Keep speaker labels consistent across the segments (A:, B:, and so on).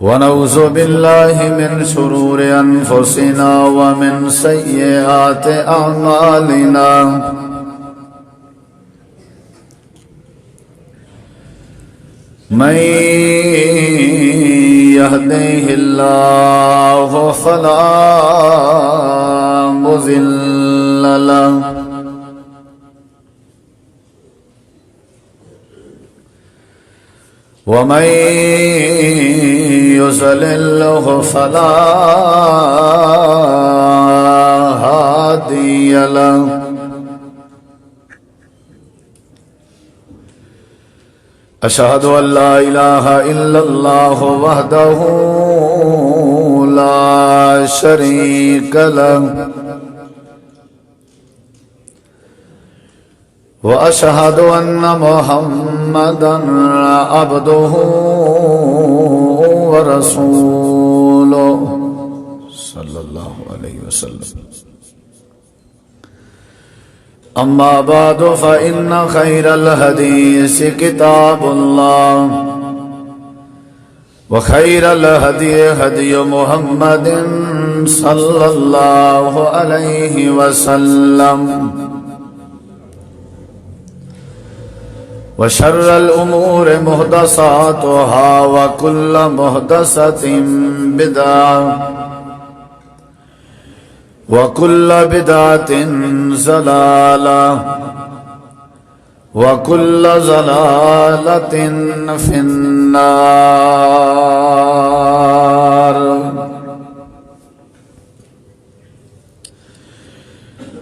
A: ونعوذ بالله من شرور أنفسنا ومن سيئات أعمالنا من يهده الله فلا مضل له ومن يضلل فلا هادي له أشهد أن لا إله إلا الله وحده لا شريك له وأشهد أن محمدًا عبده ورسوله صلى الله عليه وسلم. أما بعد فإن خير الحديث كتاب الله وخير الهدي هدي محمد صلى الله عليه وسلم وشر الأمور محدثاتها وكل محدثة بدعة وكل بدعة ضلالة وكل ضلالة في النار.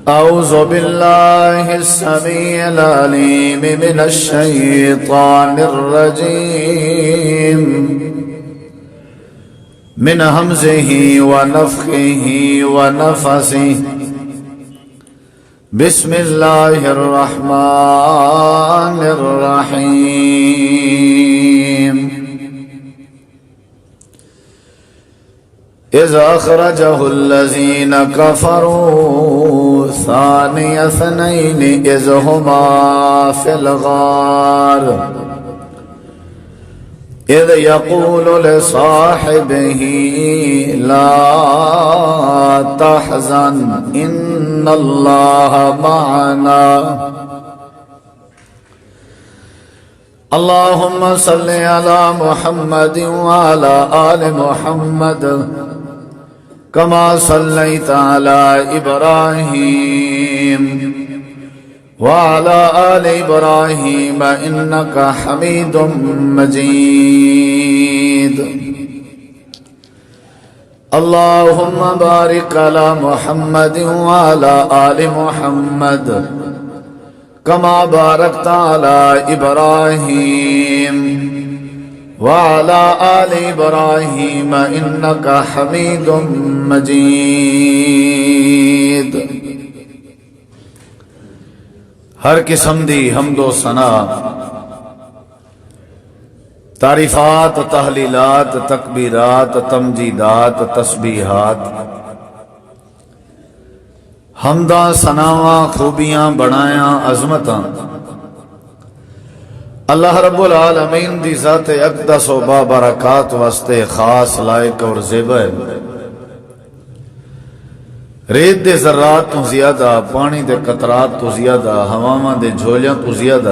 A: أعوذ بالله السميع العليم من الشيطان الرجيم من همزه ونفخه ونفثه. بسم الله الرحمن الرحيم. إذ أخرجه الذين كفروا ثاني اثنين إذ هما في الغار إذ يقول لصاحبه لا تحزن إن الله معنا. اللهم صل على محمد وعلى آل محمد كما صليت على إبراهيم وعلى آل إبراهيم إنك حميد مجيد. اللهم بارك على محمد وعلى آل محمد كما باركت على إبراهيم وعلى آل إبراهيم إنك حميد مجيد. ہر قسم دی حمد و ثنا، تعریفات، تحلیلات، تکبیرات، تمجیدات، تسبیحات، حمداں، ثناواں، خوبیاں، بڑایاں، عظمتاں اللہ رب العالمین دی ذات اقدس و بابرکات واسطے خاص لائق اور زیبا ہے. ریت دے ذرات تو زیادہ، پانی دے قطرات تو زیادہ، ہواواں دے جھولیاں تو زیادہ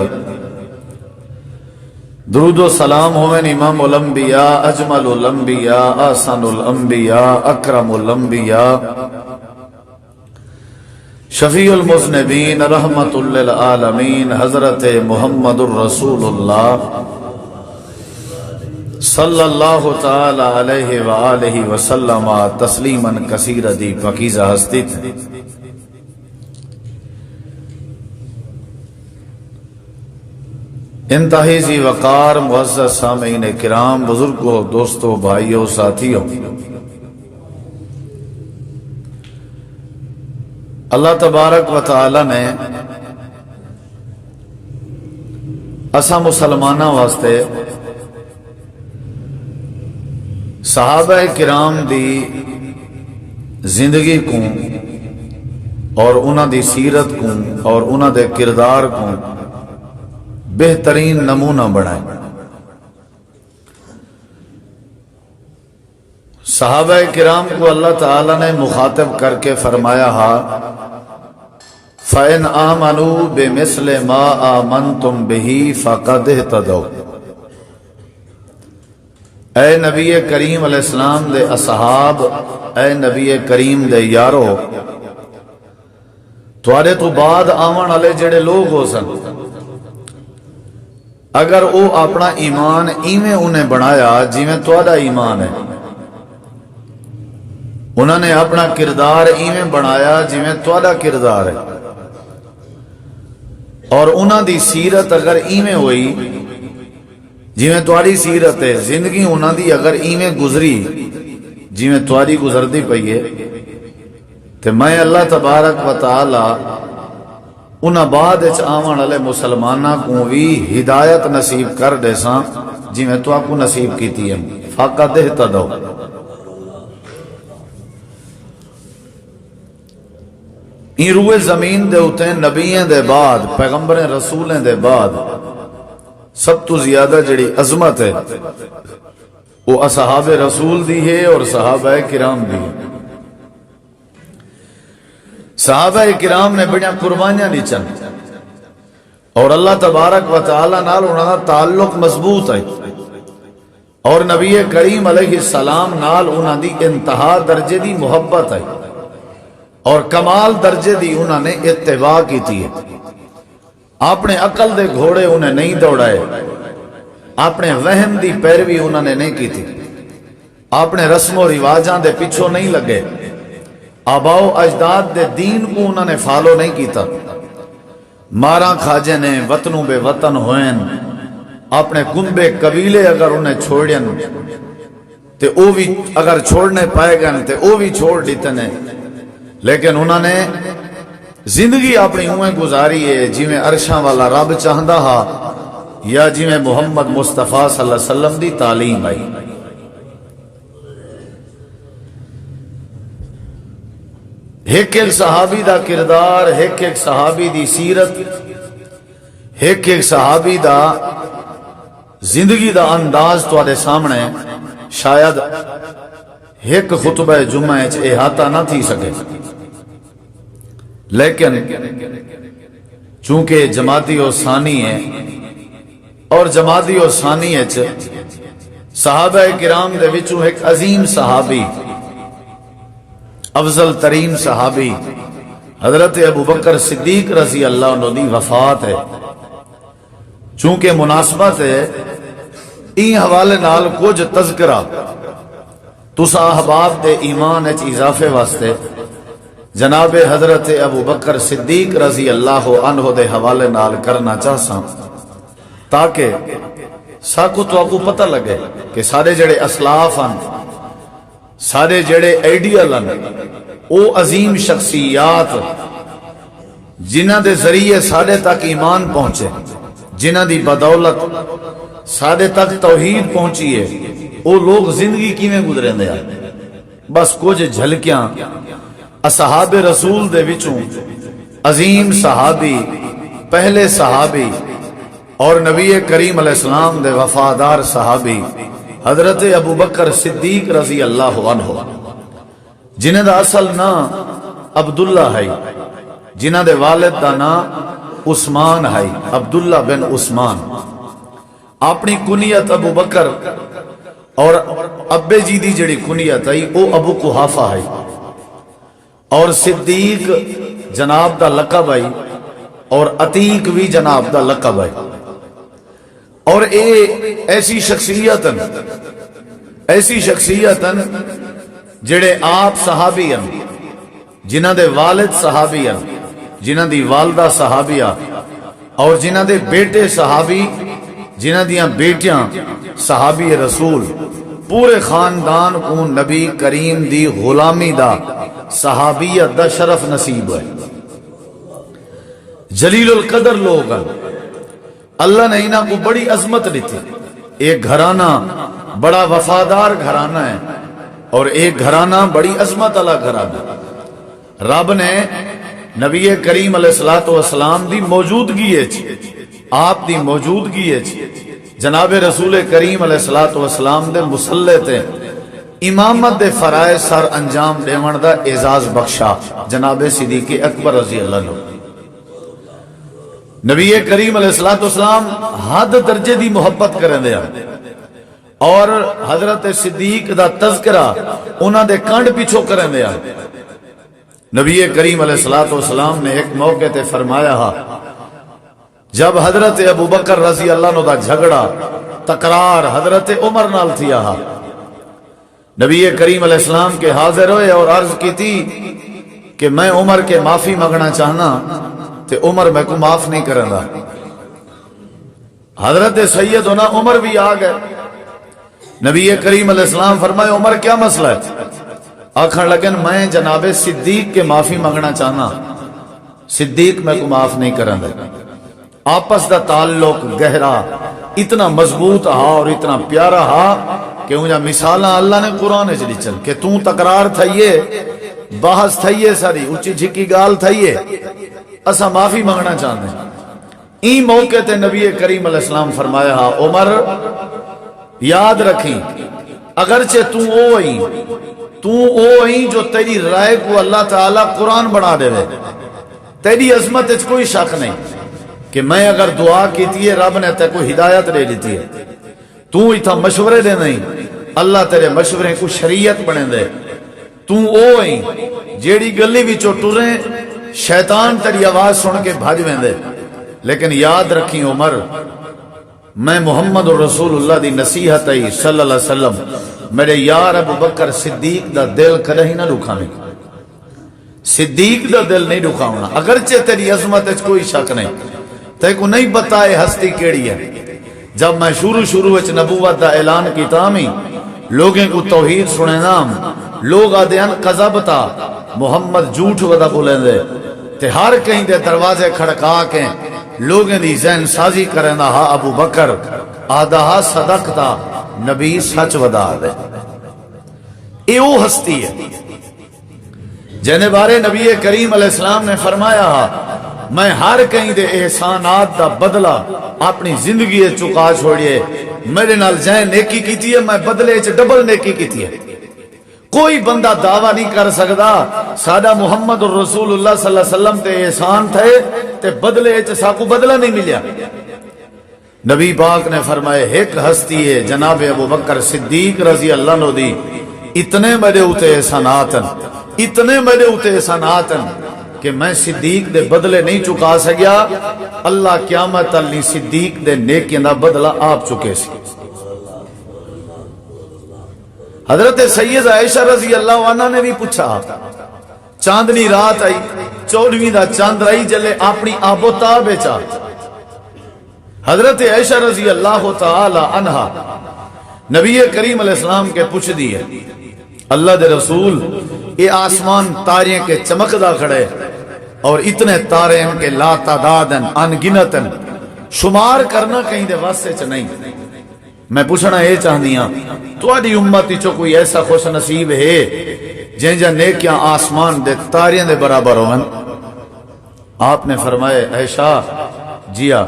A: درود و سلام ہوئن امام الانبیاء، اجمل الانبیاء، احسن الانبیاء، اکرم الانبیاء، شفیع المذنبین، رحمت للعالمین، حضرت محمد الرسول اللہ صلی اللہ تعالی علیہ وآلہ وسلم تسلیما کثیرا دی پاکیزہ ہستی تھے. انتہائی ذی وقار معزز سامعین کرام، بزرگوں، دوستوں، بھائیوں، ساتھیوں، اللہ تبارک و تعالی نے اسا مسلمانہ واسطے صحابہ کرام دی زندگی کو اور انہاں دی سیرت کو اور انہاں دے کردار کو بہترین نمونہ بنائے. صحابہ کرام کو اللہ تعالیٰ نے مخاطب کر کے فرمایا فَإِنْ آمَنُوا بِمِثْلِ مَا آمَنْتُمْ بِهِ فَقَدْ اهْتَدَوْا۔ اے نبی کریم علیہ السلام دے اصحاب، اے نبی کریم دے یارو، تھوڑے تو بعد آمن والے جڑے لوگ ہو سن، اگر او اپنا ایمان ایویں انہیں بنایا جیویں تھوڑا ایمان ہے، انہوں نے اپنا کردار ایویں بنایا جیویں تھوڑا کردار ہے، اور انہاں دی سیرت اگر ایویں ہوئی جیویں تھوڑی سیرت ہے، زندگی انہاں دی اگر ایویں گزری جیویں تھوڑی گزردی پئی ہے، تو میں اللہ تبارک و تعالی انہاں بعد اچ آون والے مسلمانہ کو بھی ہدایت نصیب کر دے ساں جیویں تو کو نصیب کیتی ہے۔ فقط اہتدوا۔ این روئے زمین دے ہوتے ہیں نبییں دے بعد، پیغمبریں رسولیں دے بعد سب تو زیادہ جڑی عظمت ہے وہ اصحاب رسول دی ہے اور صحابہ کرام دی ہے۔ صحابہ کرام نے بڑیاں قربانیاں دیچن اور اللہ تبارک و تعالی نال انہاں دا تعلق مضبوط ہے، اور نبی کریم علیہ السلام نال انہاں دی انتہا درجے دی محبت ہے، اور کمال درجے دی انہاں نے اتباع کیتی ہے۔ اپنے عقل دے گھوڑے انہیں نہیں دوڑائے، اپنے وہم دی پیروی انہوں نے نہیں کی تھی، اپنے رسم و رواجاں دے پیچھوں نہیں لگے، آباؤ اجداد دے دین کو انہوں نے فالو نہیں کیتا۔ ماراں کھاجے نے وطنوں بے وطن ہوئن، اپنے گنبے قبیلے اگر انہیں چھوڑین تے او بھی اگر چھوڑنے پائے گئے تے او بھی چھوڑ دیتے نے، لیکن انہوں نے زندگی اپنی ہوئے گزاری ہے جی میں عرشاں والا رب چاہندہ ہا یا جی میں محمد مصطفیٰ صلی اللہ علیہ وسلم دی تعلیم آئی۔ ایک ایک صحابی دا کردار، ایک ایک صحابی دی سیرت، ایک ایک صحابی دا زندگی دا انداز تو آدھے سامنے شاید ایک خطبہ جمعہ احاطہ نہ تھی سکے، لیکن چونکہ جماعتی و ثانی ہے اور جماعتی و ثانی ہے صحابہ کرام دے وچوں ایک عظیم صحابی، افضل ترین صحابی حضرت ابو بکر صدیق رضی اللہ عنہ دی وفات ہے۔ چونکہ مناسبت ہے این حوالے نال کچھ تذکرہ تسا احباب دے ایمان اچ اضافے واسطے جناب حضرت ابو بکر صدیق رضی اللہ عنہ دے حوالے نال کرنا چاہساں، تاکہ ساکو تو آپ کو پتہ لگے کہ سارے جڑے اسلاف ہیں، سارے جڑے ایڈیل ہیں، او عظیم شخصیات جنہ دے ذریعے سارے تک ایمان پہنچے، جنہ دی بدولت سارے تک توحید پہنچی ہے، او لوگ زندگی کیویں گزرے دے ہیں۔ بس کچھ جھلکیاں اصحاب رسول دے وچوں عظیم صحابی، پہلے صحابی اور نبی کریم علیہ السلام دے وفادار صحابی حضرت ابو بکر صدیق رضی اللہ عنہ، جنہ دا اصل نام عبداللہ ہے، جنہ دے والد دا نام عثمان ہے، عبداللہ بن عثمان، اپنی کنیت ابو بکر اور ابے جی دی جڑی کنیت ہے او ابو قحافہ ہے، اور صدیق جناب دا لقب ہے اور عتیق بھی جناب دا لقب ہے، اور ایسی شخصیت جڑے آپ صحابی ہیں، جنہ دے والد صحابی ہیں، جنہ دی والدہ صحابیہ، اور جنہ دے بیٹے صحابی، جنہ دیاں بیٹیاں صحابی رسول، پورے خاندان کو نبی کریم دی غلامی دا صحابیت دا شرف نصیب ہے۔ جلیل القدر لوگ ہیں، اللہ نے انہاں کو بڑی عظمت دیتی۔ ایک گھرانہ بڑا وفادار گھرانہ ہے اور ایک گھرانہ بڑی عظمت والا گھرانہ۔ رب نے نبی کریم علیہ السلام دی موجودگی ہے، آپ دی موجودگی ہے، جناب رسول کریم علیہ السلام دے مسلح تے امامت دے فرائض سر انجام دیون دا اعزاز بخشا جناب صدیق اکبر رضی اللہ عنہ۔ نبی کریم علیہ السلام حد درجے دی محبت کریں دیا اور حضرت صدیق دا تذکرہ انہاں دے کانڈ پیچھو کریں دیا۔ نبی کریم علیہ السلام نے ایک موقع تے فرمایا ہا جب حضرت ابو بکر رضی اللہ عنہ دا جھگڑا تکرار حضرت عمر نال تھیا ہا، نبی کریم علیہ السلام کے حاضر ہوئے اور عرض کی تھی کہ میں عمر کے معافی مانگنا چاہنا تے عمر میں کو معاف نہیں کریں گا۔ حضرت سیدنا عمر بھی آ گئے، نبی کریم علیہ السلام فرمائے عمر کیا مسئلہ ہے؟ آخر لگن میں جناب صدیق کے معافی مانگنا چاہنا، صدیق میں کو معاف نہیں کریں گا۔ آپس دا تعلق گہرا اتنا مضبوط ہا اور اتنا پیارا ہا کہ انجا مثالہ اللہ نے قرآن چلی چل کہ توں تقرار تھائیے بحث تھائیے ساری اچھی جھکی گال تھائیے اسا معافی مانگنا چاہتے ہیں۔ این موقع تے نبی کریم علیہ السلام فرمایا ہا عمر یاد رکھیں اگرچہ تو او جو تیری رائے کو اللہ تعالیٰ قرآن بنا دے وے، تیری عظمت اچھ کوئی شک نہیں کہ میں اگر دعا کیتی ہے رب نے تے کوئی ہدایت دے دیتی ہے، تو اتھا مشورے دے نہیں اللہ تیرے مشورے کو شریعت بنے دے، تو او جیڑی گلی بھی ٹریں شیطان تیری آواز سن کے بھاج میں دے۔ لیکن یاد رکھیں عمر میں محمد رسول اللہ دی نصیحت ہے صلی اللہ علیہ وسلم میرے یار ابو بکر صدیق دا دل کدی نہ دکھانے، صدیق دا دل نہیں دکھاؤنا اگرچہ تیری عظمت اچ کوئی شک نہیں، تے کو نہیں بتائے ہستی کیڑی ہے۔ جب میں شروع وچ نبوت دا اعلان کیتا میں لوگیں کو توحید سنے نام لوگ آدھیان قذبتا محمد جھوٹ ودا بولیں دے تے ہر کہیں دے دروازے کھڑکا کے لوگیں دی ذہن سازی کریں دا ہا ابو بکر آدھا ہا صدقتا نبی سچ ودا دے۔ اے او ہستی ہے جنہیں بارے نبی کریم علیہ السلام نے فرمایا ہا میں ہر کہیں دے احسانات دا بدلہ اپنی زندگی چکا چھوڑیے، میرے نال جائیں نیکی کیتی ہے میں بدلے چ ڈبل نیکی کیتی ہے۔ کوئی بندہ دعویٰ نہیں کر سکتا سادہ محمد رسول اللہ صلی اللہ علیہ وسلم تے احسان تھے تے بدلے چ ساکو بدلہ نہیں ملیا۔ نبی پاک نے فرمائے ایک ہستی ہے جناب ابو بکر صدیق رضی اللہ عنہ دی اتنے میرے اوتے احساناتن کہ میں صدیق دے بدلے نہیں چکا سکیا، اللہ قیامت علی صدیق دے نیکیاں دا بدلہ آپ چکے سی۔ حضرت سید عائشہ رضی اللہ عنہ نے بھی پوچھا چاندنی رات آئی 14ویں دا چاند آئی جلے اپنی آب و تاب چاہ حضرت عائشہ رضی اللہ تعالی عنہ نبی کریم علیہ السلام کے پوچھ دیئے اللہ دے رسول یہ آسمان تاریں کے چمکدا کھڑے اور اتنے تارے ہیں کہ لا تعدادن انگنتن شمار کرنا کہیں دے واسطے چ نہیں۔ میں پوچھنا یہ چاہنیاں تواڈی امت چو کوئی ایسا خوش نصیب ہے جن جا نیکیاں آسمان دے تاریں دے برابر ہوں؟ آپ نے فرمائے عائشہ جیا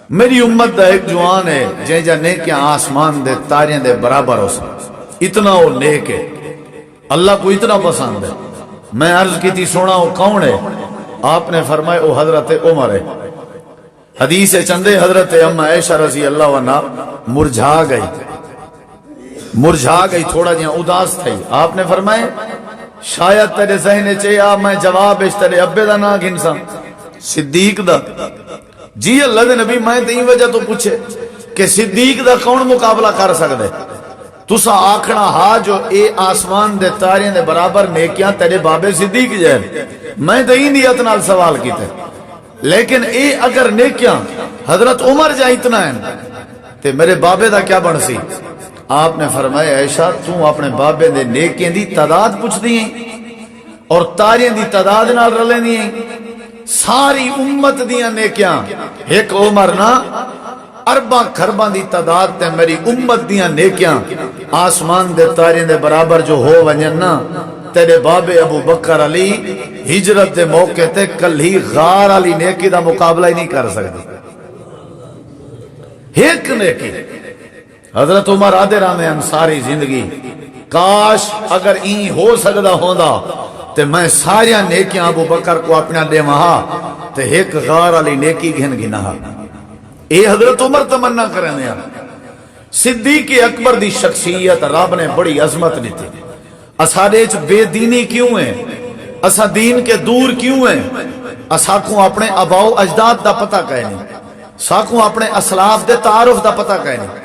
A: میری امت دا ایک جوان ہے جن جا نیکیاں آسمان دے تاریں دے برابر ہو سکتے، اتنا وہ نیک ہے، اللہ کو اتنا پسند ہے۔ میں عرض کی تھی سونا وہ کون ہے؟ آپ نے فرمائے وہ حضرت عمر ہے۔ حدیث چندے حضرت اما عائشہ رضی اللہ عنہ مرجھا گئی تھوڑا جہاں اداس تھی۔ آپ نے فرمائے شاید تیرے ذہن چاہیا میں جواب اس تیرے ابے دا نا گھنسا صدیق دا۔ جی اللہ دے نبی میں تین وجہ تو پوچھے کہ صدیق دا کون مقابلہ کر سکتے؟ تسا آکھنا ہا جو اے آسمان دے تاریں دے برابر نیکیاں تیرے بابے صدیق جائے، میں تو ہی نیت نال سوال کیتے، لیکن اے اگر نیکیاں حضرت عمر جائے اتنا ہے تے میرے بابے دا کیا بن سی؟ آپ نے فرمایا عائشہ تو اپنے بابے دے نیکیاں دی تعداد پوچھ دی اور تاریں دی تعداد نال رلے نہیں، ساری امت دیاں نیکیاں ایک عمر نہ ارباں خرباں دی تعداد تے میری امت دیاں نیکیاں آسمان دے تاریں دے برابر جو ہو ونجن نا تیرے بابے ابو بکر علی ہجرت دے موقع تے کل ہی غار علی نیکی دا مقابلہ ہی نہیں کر سکتی۔ ایک نیکی حضرت عمر آدھے رہنے انصاری زندگی کاش اگر این ہو سکتا ہوندا تے میں سارے نیکیاں ابو بکر کو اپنا دے وہاں تے ایک غار علی نیکی گھن گنا. اے حضرت عمر تمنا کرنے ہیں. صدیق اکبر دی شخصیت رب نے بڑی عظمت دیتی. اساڈے چ بے دینی کیوں ہے؟ اسا دین کے دور کیوں ہیں؟ اسا کو اپنے آباء و اجداد دا پتہ کہے نہیں. ساکو اپنے اسلاف دے تعارف دا پتہ کہے نہیں.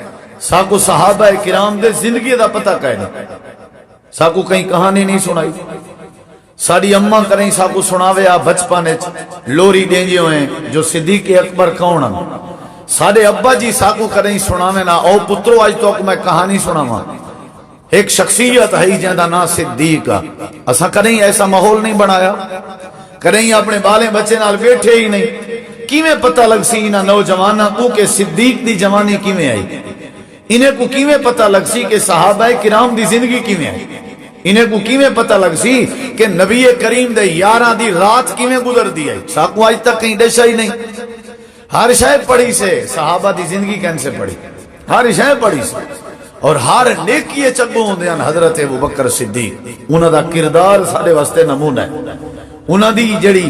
A: ساکو صحابہ کرام دے زندگی دا پتہ کہے نہیں. ساکو کہیں کہانی نہیں سنائی. ساری اماں کریں ساکو سناوے آ بچپن لوری دینجے ہوئے جو صدیق اکبر کون ہیں. سارے ابا جی ساکو کریں سناوے نا او پترو آج تو میں کہانی سناواں. ایک شخصیت ہے جہاں نا صدیق. اسا کریں ایسا ماحول نہیں بنایا. کریں اپنے بالے بچے نال بیٹھے ہی نہیں. کیویں پتہ لگ سی انہاں نوجواناں کو کہ صدیق دی جوانی کیویں آئی. انہیں کو کیویں پتہ لگ سی کہ صحابہ کرام دی زندگی کیویں آئی. انہیں کو کیویں پتہ لگ سی کہ نبی کریم دے یاراں دی رات کیویں گزر دی ہے. ساکو آج تک کہیں دشا ہی نہیں. ہر شے پڑھی سے صحابہ دی زندگی کیسے پڑھی. ہر شے پڑھی سے اور ہر نیکی چگو ہوندے ہیں. حضرت ابو بکر صدیق انہاں دا کردار سارے واسطے نمونہ ہے. انہاں دی جڑی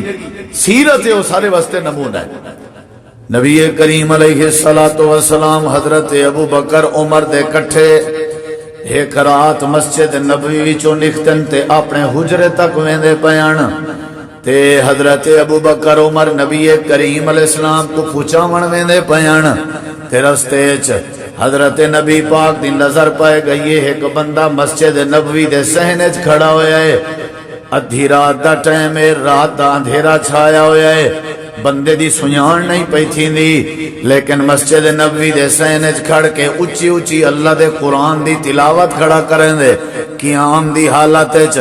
A: سیرت ہے وہ سارے واسطے نمونہ ہے. نبی کریم علیہ السلام حضرت ابو بکر عمر دے کٹھے ایک رات مسجد نبوی وچوں نکتن تے اپنے حجرے تک ویندے پیان تے حضرت ابو بکر عمر نبی کریم علیہ السلام کو پوچھاون ویندے پیان تے رستے وچ حضرت نبی پاک دی نظر پائے گئی ایک بندہ مسجد نبوی دے صحن وچ کھڑا ہویا ہے. ادھی رات دا ٹائم ہے. رات دا اندھیرا چھایا ہویا ہے. بندے دی سنیان نہیں پئی تھیندی لیکن مسجد نبوی دے صحن وچ کھڑ کے اچھی اچھی اللہ دے قرآن دی تلاوت کھڑا کریں دے قیام دی حالت وچ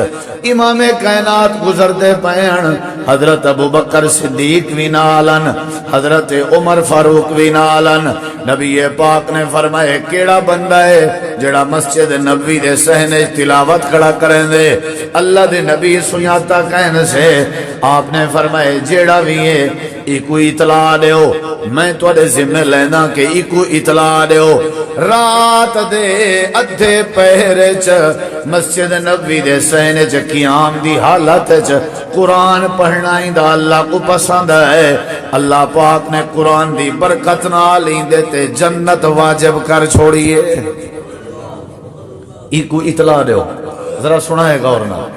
A: امام کائنات گزردے پین. حضرت ابو بکر صدیق وی نالن, حضرت عمر فاروق وی نالن. نبی پاک نے فرمائے کیڑا بندہ ہے جڑا مسجد نبوی دے صحن وچ تلاوت کھڑا کریں دے. اللہ دے نبی سنیاتا کہنے سے آپ نے فرمائے جیڑا بھی ہے ایکو اطلاع دیو. میں تواڈے ذمہ لینا کہ ایکو اطلاع دیو. رات دے ادھے پہر چ مسجد نبوی دے صحن چ قیام دی حالت چ قرآن پڑھنا ہی دا اللہ کو پسند ہے. اللہ پاک نے قرآن دی برکت نال ہی تے جنت واجب کر چھوڑیے. ایکو اطلاع دیو. ذرا سنا ہے غور نال.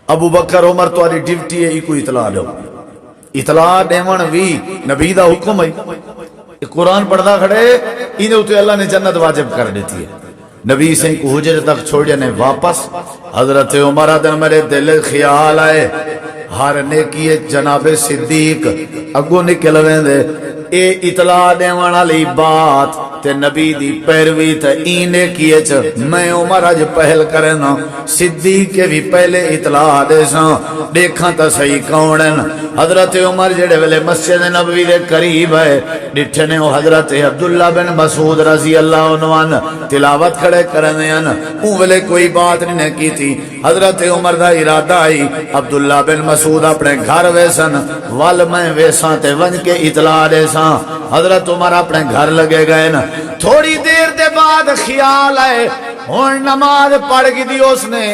A: ابو بکر عمر تواڈی ڈیوٹی ہے ایکو اطلاع دیو. اطلاع دیون وی نبی دا حکم ہے. قرآن پڑھدا کھڑے انہاں تے اللہ نے جنت واجب کر دیتی ہے. نبی سے کو حجر تک چھوڑ جانے واپس حضرت عمر دن میرے دل خیال آئے ہر نیکی جناب صدیق اگو نکل ویندے. اے اطلاع دیوان والی بات تے نبی دی پیروی تے اینے کیے چ میں عمر اج پہل کرنا. صدیق کے بھی پہلے اطلاع دے ساں دیکھاں تا صحیح کون ہیں. حضرت عمر جڑے ویلے مسجد نبوی دے قریب ہے ڈٹھے نے حضرت عبداللہ بن مسعود رضی اللہ عنہ تلاوت کھڑے کرنے ہیں. اون ویلے کوئی بات نہیں کی تھی. حضرت عمر دا ارادہ آئی عبداللہ بن مسعود اپنے گھر ویسن وال میں ویساں تے ون کے اطلاع دے ساں. حضرت عمر اپنے گھر لگے گئے نا. تھوڑی دیر دے بعد خیال آئے ہون نماز پڑھ گی دی. اس نے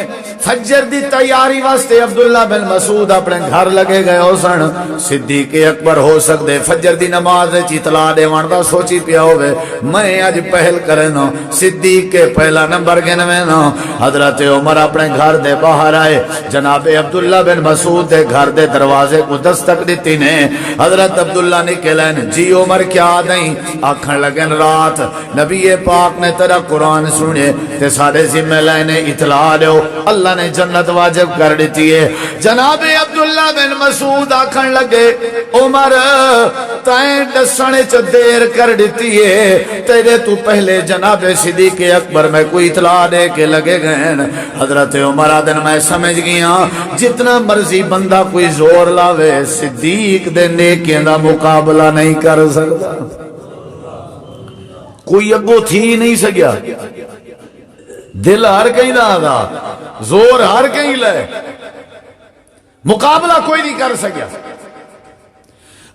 A: فجر دی تیاری واسطے عبداللہ بن مسعود اپنے گھر لگے گئے ہو سن. صدیق اکبر ہو سکتے فجر دی نماز اطلاع دے واندا سوچی پیا ہوئے میں اج پہل کرنا. صدیق کے پہلا نمبر گنوے نا. حضرت عمر اپنے گھر دے باہر آئے. جناب عبداللہ بن مسعود دے گھر دے دروازے کو دستک دیتی نے. حضرت عبداللہ نکلین جی عمر کیا دیں آکھن لگن رات نبی پاک نے تیرا قرآن سنے تے سارے ذمہ لینے اطلاع دیو اللہ نے جنت واجب کر دیتی ہے. جناب عبداللہ بن مسعود آکھن لگے عمر تائیں دسنے چ دیر کر دیتی ہے تیرے تو پہلے جناب صدیق اکبر میں کوئی اطلاع دے کے لگے گئے. حضرت عمر آدن میں سمجھ گیا جتنا مرضی بندہ کوئی زور لاوے صدیق دے نیکیاں دا مقابلہ نہیں کر سکتا. کوئی اگو تھی نہیں سکیا. دل ہر کہیں دا آدھا زور ہر کہیں لے مقابلہ کوئی نہیں کر سکیا.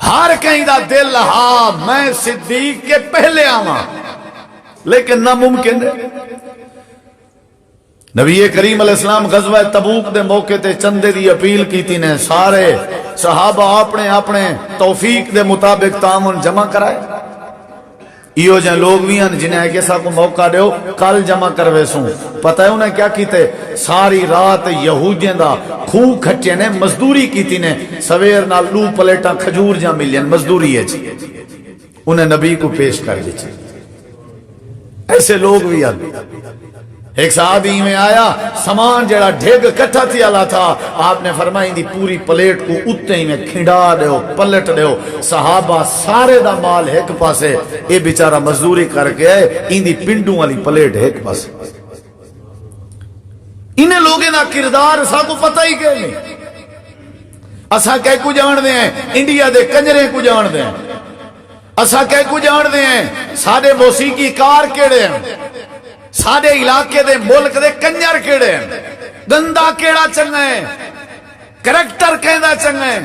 A: ہر کہیں دا دل ہاں میں صدیق کے پہلے آواں لیکن ناممکن ہے. نبی کریم علیہ السلام غزوہ تبوک دے موقع تے چندے دی اپیل کیتی نے، سارے صحابہ اپنے اپنے توفیق دے مطابق تعاون جمع کرائے. ایو جن لوگ بھی ہیں جنہیں کیسا کو موقع دیو کل جمع کروے سوں. پتہ ہے انہیں کیا کیتے؟ ساری رات یہودیاں دا خوہ کھٹے نے مزدوری کیتی نے، سویر نال لو پلیٹاں کھجور جا ملین مزدوری ہے جی، انہیں نبی کو پیش کر دی. ایسے لوگ بھی ہیں. ایک صحابی میں آیا، سامان جڑا ڈھگ کٹھا تھی اللہ تھا، آپ نے فرمائی دی پوری پلیٹ کو اتے ہی میں کھنڈا دیو پلٹ دیو. صحابہ سارے دا مال ایک پاسے، اے بیچارہ مزدوری کر کے آئے، ان دی پنڈوں والی پلیٹ ایک پاسے. انہیں لوگیں نا کردار اسا کو پتہ ہی کہ نہیں. اسا کہہ کو جان دے ہیں انڈیا دے کنجرے کو جان دے ہیں، اسا کہہ کو جان دے ہیں سارے موسیقی کار کیڑے ہیں، سارے علاقے دے ملک دے کنجر کیڑے ہیں، گندا کیڑا چنگا ہے، کریکٹر کہندا چنگا ہے.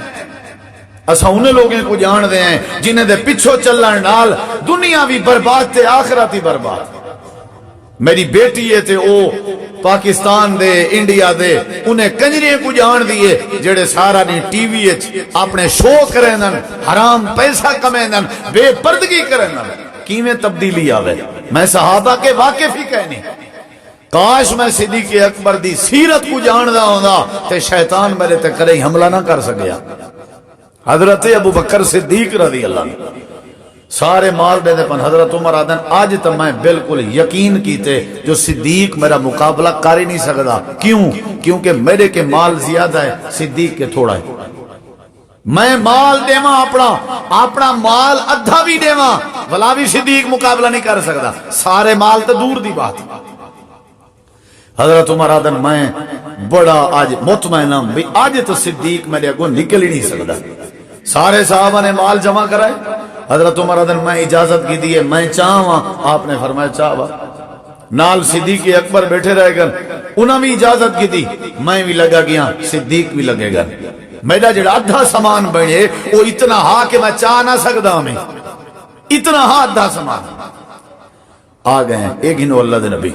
A: اسا انہیں لوگوں کو جان دے ہیں جنہیں دے پچھو چلن نال دنیا بھی برباد تے آخرت بھی برباد. میری بیٹی ہے تے او پاکستان دے انڈیا دے انہیں کنجری کو جان دیئے جڑے سارا نہیں ٹی وی اپنے شو کریں، حرام پیسہ کمیں، بے پردگی کریں. کیویں تبدیلی آوے؟ میں صحابہ کے واقف ہی کہنی. کاش میں صدیق اکبر دی سیرت کو جاندہ ہوندا تے شیطان میرے تے کرے حملہ نہ کر سکیا. حضرت ابو بکر صدیق رضی اللہ عنہ سارے مال دے پن. حضرت عمر آدن آج تو میں بالکل یقین کیتے جو صدیق میرا مقابلہ کر ہی نہیں سکتا. کیوں؟ کیونکہ میرے کے مال زیادہ ہے، صدیق کے تھوڑا ہے. میں مال دیواں اپنا مال ادھا بھی دیواں بلا بھی صدیق مقابلہ نہیں کر سکتا. سارے مال تو دور دی بات. حضرت عمر آدن میں بڑا آج مطمئن ہوں بھی آج تو صدیق میرے اگوں نکل ہی نہیں سکتا. سارے صحابہ نے مال جمع کرائے. حضرت عمر آدن میں اجازت کی دیئے میں چاہواں، آپ نے فرمایا چاہوا. نال صدیق اکبر بیٹھے رہے گا، انہوں بھی اجازت کی دی، میں بھی لگا گیا، صدیق بھی لگے گا. میرا جڑا ادھا سامان بنے وہ اتنا ہاں کہ میں چاہ نہ سکتا ہوں، اتنا ہاں ادھا سامان آ گئے ہیں. ایک ہنو اللہ دے نبی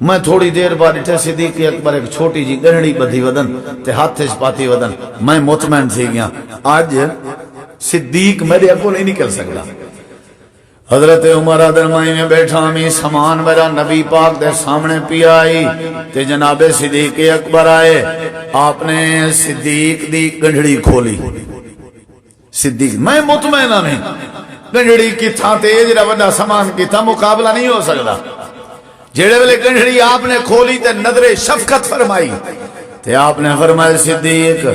A: میں تھوڑی دیر بعد اٹھے صدیق اکبر ایک چھوٹی جی گھڑی بدھی ودن تے ہاتھ پاتی ودن. میں مطمئن تھی گیا آج صدیق میرے اگوں نہیں نکل سکتا. حضرت عمر ادرمائی میں بیٹھا میں سامان میرا نبی پاک دے سامنے پی آئی تے جناب صدیق اکبر آئے. آپ نے صدیق دی گنڈڑی کھولی. صدیق میں مطمئن نہیں گنڈڑی کی تھا تیز روڈا سامان کی تھا مقابلہ نہیں ہو سکتا. جیڑے ویلے گنڈڑی آپ نے کھولی تے نظر شفقت فرمائی تے آپ نے فرمایا صدیق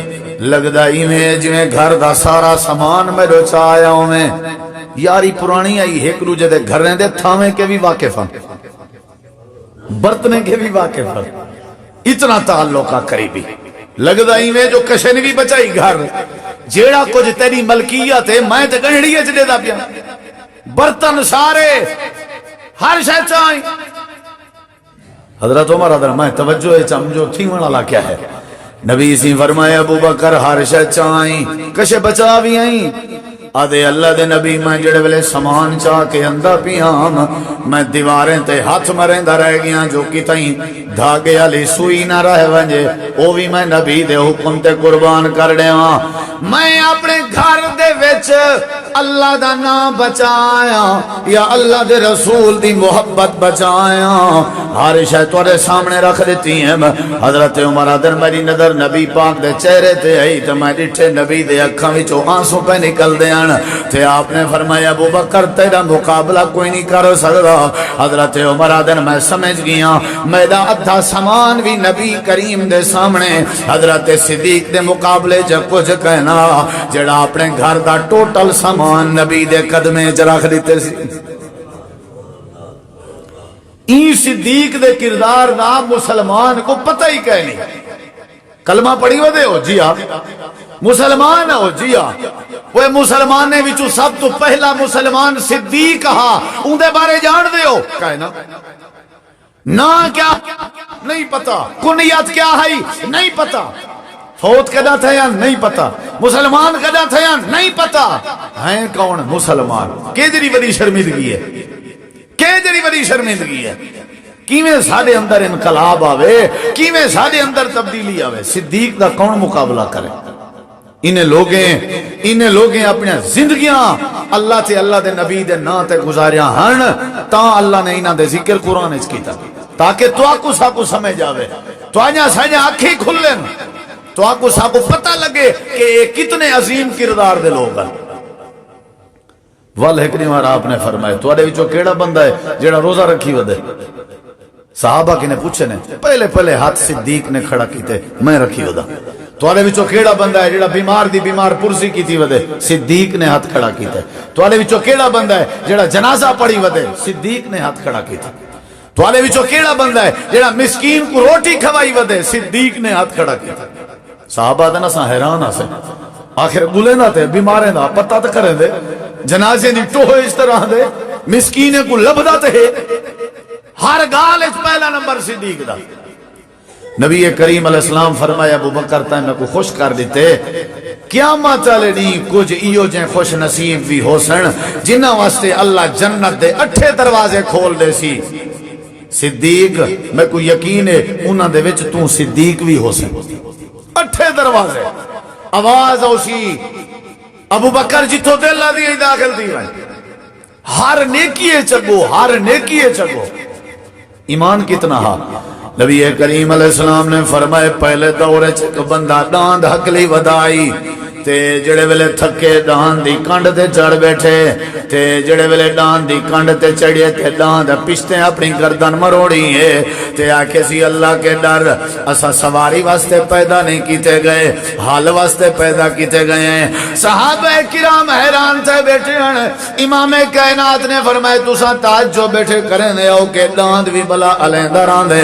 A: لگدا ہی میں جویں گھر دا سارا سامان میرے چایا ہوں میں. یاری پرانی آئی ایک دوجے دے گھر دے تھامے کے بھی واقف ہیں، برتنے کے بھی واقف ہیں، اتنا تعلقہ قریبی. لگدا ہی میں جو کشن بھی بچائی گھر جیڑا کچھ تیری ملکیت ہے میں تے گنڈڑی اچ دے دا پیا. برتن سارے ہر شے چاہی. حضرت عمر حضرت میں توجہ ہے چمجو تھی والا کیا ہے. نبی سی فرمایا ابو بکر ہر شے چاہی کشے بچا بھی آئی. آدھے اللہ دے نبی میں جڑے ویلے سامان چاہ کے اندر پیاں میں دیواریں تے ہاتھ مریں دا رہ گیا جو کی تائیں دھاگے علی سوئی نہ رہ ونجے او بھی میں نبی دے حکم تے قربان کر دے ہاں. میں اپنے گھر دے وچ اللہ دا نام بچایا یا اللہ دے رسول دی محبت بچایا ہر شے تواڈے سامنے رکھ دیتی ہیں. حضرت عمر ادر میری نظر نبی پاک دے چہرے تے آئی تے میں ڈٹھے نبی دے اکھاں وچوں آنسو پہ نکل دے تے آپ نے فرمایا ابو بکر تیرا مقابلہ کوئی نہیں کر سکتا. حضرت عمر آدن میں سمجھ گیا میرا ادھا سامان بھی نبی کریم دے سامنے حضرت صدیق دے مقابلے جا کچھ کہنا جڑا اپنے گھر دا ٹوٹل سامان نبی دے قدمے چ رکھ دیتے سی. این صدیق دے کردار دا مسلمان کو پتہ ہی کہ نہیں. کلمہ پڑھی ہو دے ہو جی آپ مسلمان ہو جی آپ وہ مسلمان نے وچوں سب تو پہلا مسلمان صدیق کہا ان دے بارے جان دے ہو کہنا نا کیا نہیں پتا کنیت کیا ہے نہیں پتا فوت کدا تھا یا نہیں پتا مسلمان کدا تھا یا نہیں پتا ہیں کون مسلمان. کیجری بڑی شرمندگی ہے کیجری بڑی شرمندگی ہے.
B: کیویں ساڈے اندر انقلاب آوے، کیویں ساڈے اندر تبدیلی آوے۔ صدیق دا کون مقابلہ کرے؟ انہیں لوگیں اپنی زندگیاں اللہ تے اللہ دے نبی دے نا تے گزاریاں ہن، تاں اللہ نے انہاں دے ذکر قرآن وچ کیتا تاکہ تو آکو ساکو سمجھ آوے، تو آجاں ساجاں آنکھیں کھلن، تو آکو ساکو پتہ لگے کہ یہ کتنے عظیم کردار دے لوگ ہیں۔ والحکری مارا آپ نے فرمائے تو آدھے وچوں کیڑا بندہ ہے جیڑا روزہ رکھی ودے؟ صحابہ کی نے پوچھے نے، پہلے ہاتھ صدیق نے کھڑا کیتے، میں رکھی ودا۔ تو آدھے وچوں کیڑا بندہ ہے جیڑا بیمار پرسی کی تھی ودے؟ صدیق نے ہاتھ کھڑا کیتے۔ تو آدھے وچوں کیڑا بندہ ہے جیڑا جنازہ پڑھی ودے؟ صدیق نے ہاتھ کھڑا کیتے۔ تو آدھے وچوں کیڑا بندہ ہے جیڑا مسکین کو روٹی کھوائی ودے؟ صدیق نے ہاتھ کھڑا کیتے۔ صحابہ دے نہ حیران آسے، آخر بولے نہ تے بیمارے دا پتہ تے کریں دے، جنازے دی ٹوہ اس طرح دے، مسکینے کو لبدا تے ہر گال اس پہلا نمبر صدیق دا۔ نبی کریم علیہ السلام فرمایا ابو بکر تائیں میں کو خوش کر دیتے، قیامت والے نہیں کچھ ایو جیں خوش نصیب بھی ہو سن جنہ واسطے اللہ جنت دے 8 دروازے کھول دے سی۔ صدیق میں کو یقین ہے انہاں دے وچ تو صدیق بھی ہو سن۔ 8 دروازے آواز اوسی ابو بکر جتھوں دل لا دی داخل دی وے، ہر نیکیے چگو، ہر نیکیے چگو۔ ایمان کتنا ہا؟ نبی کریم علیہ السلام نے فرمائے پہلے دورے چک بندہ ڈاند حقلی ودائی تے جڑے ویلے تھکے ڈاند دی کنڈ تے چڑھ بیٹھے تے جڑے ویلے ڈاند دی کنڈ تے چڑھے تے ڈاند پشتے اپنی گردن مروڑی ہے تے آکھے سی اللہ کے ڈر اسا سواری واسطے پیدا نہیں کیتے گئے، حال واسطے پیدا کیتے گئے ہیں۔ صحابہ کرام حیران تھے بیٹھے ہیں۔ امام کائنات نے فرمائے تساں تعجب بیٹھے کریں دے او کہ ڈاند بھی بلا علیندہ راندے۔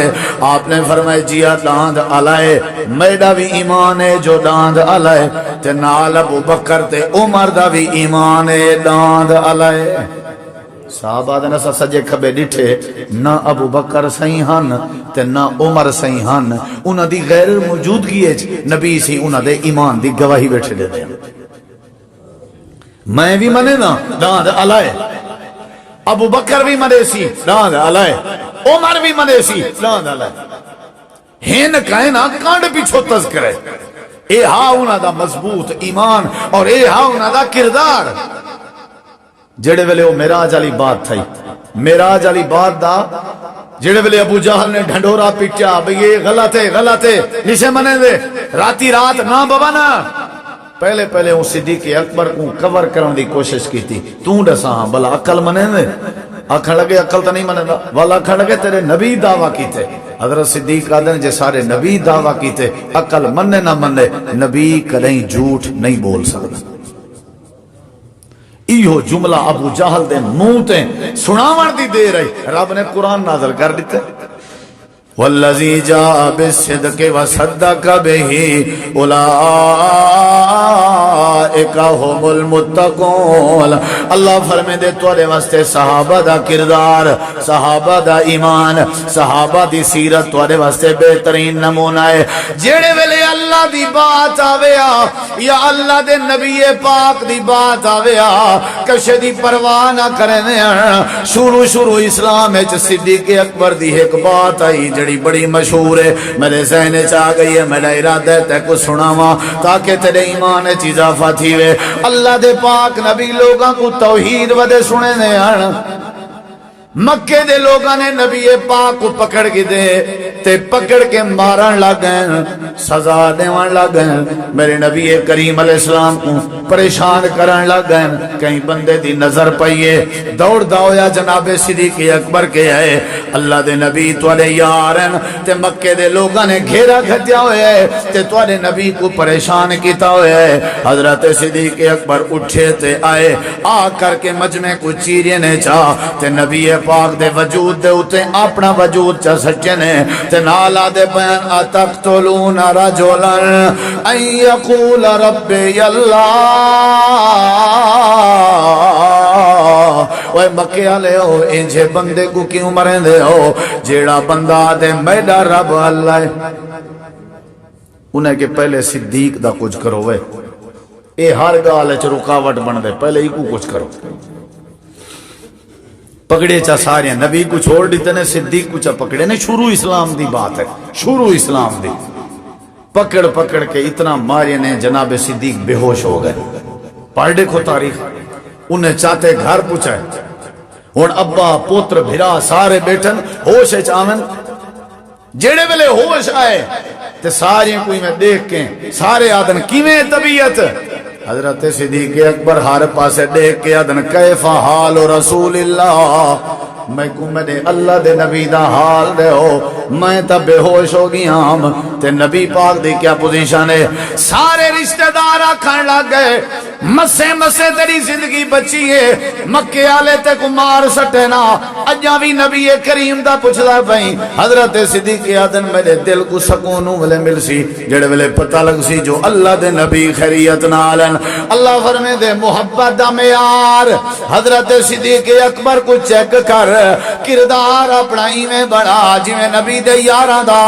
B: آپ نے فرمائے جیا ڈاند علائے، میڈا بھی ایمان ہے جو ڈاند علائے تے نال ابو بکر تے عمر دا بھی ایمان ہے ڈاند علائے۔ صحابہ دے نسا سجے کھبے ڈٹھے، نہ ابو بکر صحیح ہن تے نہ عمر صحیح ہن، انہاں دی غیر موجودگی ہے نبی سی انہاں دے ایمان دی گواہی بیٹھے دے دے۔ میں بھی منے نا ڈاند علائے، ابو بکر بھی منے سی ڈاند علائے، عمر بھی منے سی ڈاند علائے۔ ہین کہیں نا کانڈ پیچھو تذکرے، اے ہاں انہاں دا مضبوط ایمان اور اے ہاں انہاں دا کردار۔ جڑے ویلے وہ معراج والی بات تھئی، معراج والی بات دا جڑے ویلے ابو جہل نے ڈھنڈورا پیٹیا بھئی یہ غلط ہے نشے منے دے راتی رات نہ بابا نا، پہلے وہ صدیق اکبر کو کور کرن دی کوشش کی تھی، تو دساں بلا عقل منے دے؟ آکھن لگے عقل تو نہیں منے دا، والا آکھن لگے تیرے نبی دعویٰ کیتے۔ حضرت صدیق آدھن جے سارے نبی دعویٰ کیتے، عقل مننے نہ مننے، نبی کدیں جھوٹ نہیں بول سکتا۔ ایہو جملہ ابو جہل دے منہ تے سناون دی دے رہی، رب نے قرآن نازل کر دیتے والذی جاء بالصدق وصدق به اولئک هم المتقون۔ اللہ فرمے دے تورے واسطے صحابہ دا کردار، صحابہ دا ایمان، صحابہ دی سیرت تورے واسطے بہترین نمونہ ہے۔ جیڑے ویلے اللہ دی بات آویا یا اللہ دے نبی پاک دی بات آویا کشے دی پرواہ نہ کریں۔ شروع اسلام ہے صدیق اکبر دی ایک بات آئی بڑی مشہور ہے، میرے ذہن چاہ گئی ہے، میرا ارادہ ہے تے کو سناواں تاکہ تیرے ایمان چ اضافہ تھی وے۔ اللہ دے پاک نبی لوگاں کو توحید ودے سنے نے آن، مکے دے لوگاں نے نبی پاک کو پکڑ کے دے تے پکڑ کے مارن لگ گئے، سزا دیوان لگ گئے، میرے نبی کریم علیہ السلام کو پریشان کرن لگ گئے۔ کہیں بندے دی نظر پئیے دوڑ داؤیا جناب صدیق اکبر کے آئے، اللہ دے نبی توڑے یارن تے مکے دے لوگاں نے گھیرا کھتیا ہوئے ہے تے توڑے نبی کو پریشان کیتا ہوئے ہے۔ حضرت صدیق اکبر اٹھے تے آئے، آ کر کے مجمع کو چیرے نے چاہ تے نبی پاک دے وجود دے اتے اپنا وجود چا سچے نے تے نالا دے بیان اتقتلون رجلا ان یقول ربی اللہ۔ اوے مکے والے ہو انجھے بندے کو کیوں مریں دے ہو جیڑا بندہ دے میڈا رب اللہ ہے۔ انہیں کہ پہلے صدیق دا کچھ کرو وے، اے ہر گال چ رکاوٹ بن دے، پہلے ہی کو کچھ کرو۔
A: پکڑے چا سارے نبی کو چھوڑ دیتے نے صدیق کو چا پکڑے نے شروع اسلام دی بات ہے شروع اسلام دی پکڑ پکڑ کے اتنا مارے نے جناب صدیق بے ہوش ہو گئے پڑھ دیکھو تاریخ انہیں چاہتے گھر پوچھائے اور ابا پوتر بھرا سارے بیٹھن ہوش چاون جیڑے ویلے ہوش آئے تے سارے کوئی میں دیکھ کے سارے آدن کیویں طبیعت حضرت صدیق اکبر ہر پاسے دیکھ کے آدن کیف حال رسول اللہ میں کو میرے اللہ دے نبی دا حال دے ہو میں تا بے ہوش ہو گیا ہم تے نبی پاک دی کیا پوزیشن ہے سارے رشتہ دار آکھن لگ گئے مسے مسے تیری زندگی بچی ہے مکے آلے تے کو مار سٹے نا اجاں بھی نبی کریم دا پوچھدا پئی حضرت صدیق آدن میرے دل کو سکون ولے مل سی جڑے ویلے پتہ لگ سی جو اللہ دے نبی خیریت نالن اللہ فرمے دے محبت دا معیار حضرت صدیق اکبر کو چیک کر کردار اپنا ایویں بنا جویں نبی دے یاراں دا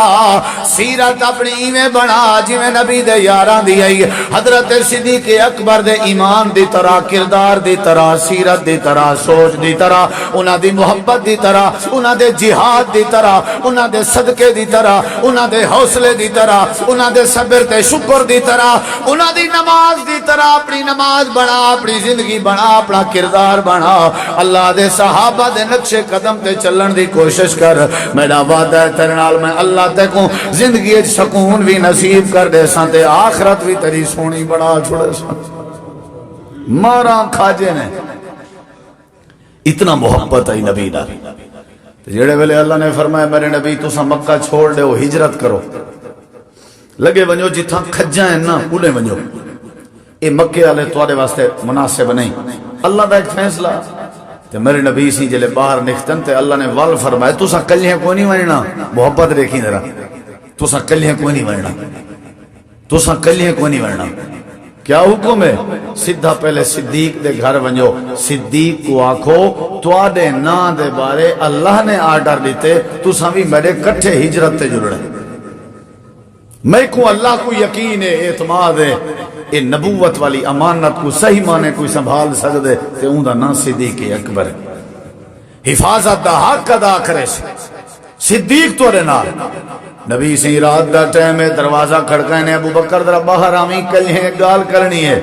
A: سیرت اپنی ایویں بنا جویں نبی دے یاراں دی آئی حضرت صدیق اکبر دے ایمان دی طرح کردار دی طرح سیرت دی طرح سوچ دی طرح انہاں دی محبت دی طرح انہاں دے جہاد دی طرح انہاں دے صدقے دی طرح انہاں دے حوصلے دی طرح انہاں دے صبر تے شکر دی طرح انہاں دی نماز دی طرح اپنی نماز بنا اپنی زندگی بنا اپنا کردار بنا اللہ دے صحابہ دے نقش قدم تے چلن دی کوشش کر میرا وعدہ ہے تیرے نال میں اللہ تے کو زندگی وچ سکون بھی نصیب کر دے ساں تے آخرت بھی تیری سونی بنا چھوڑے ساں ماراں کھاجے نے اتنا محبت ہے نبی دا جڑے ویلے اللہ نے فرمایا میرے نبی تساں مکہ چھوڑ دے ہو ہجرت کرو لگے ونجو جتھاں کھجاں ہیں نا اونے ونجو اے مکے والے تواڈے واسطے مناسب نہیں اللہ دا ایک فیصلہ تے میرے نبی سی جلے باہر نکتن تے اللہ نے وال فرمایا تساں کلیاں کوئی نہیں ونجنا محبت دیکھی ذرا تساں کلیاں کوئی نہیں ونجنا تساں کلیاں کوئی نہیں ونجنا کیا حکم ہے سیدھا پہلے صدیق دے گھر ونجو صدیق کو آکھو تواڈے نام دے بارے اللہ نے آرڈر دیتے تساں بھی میرے کٹھے ہجرت تے جڑے میں کو اللہ کو یقین ہے اعتماد ہے اے نبوت والی امانت کو صحیح مانے کوئی سنبھال سکدے تے اون دا نام صدیق اکبر ہے حفاظت دا حق ادا کرے صدیق تورے نال نبی سی رات دا ٹائم ہے دروازہ کھڑکائے نے ابو بکر ذرا باہر آویں کہیں گال کرنی ہے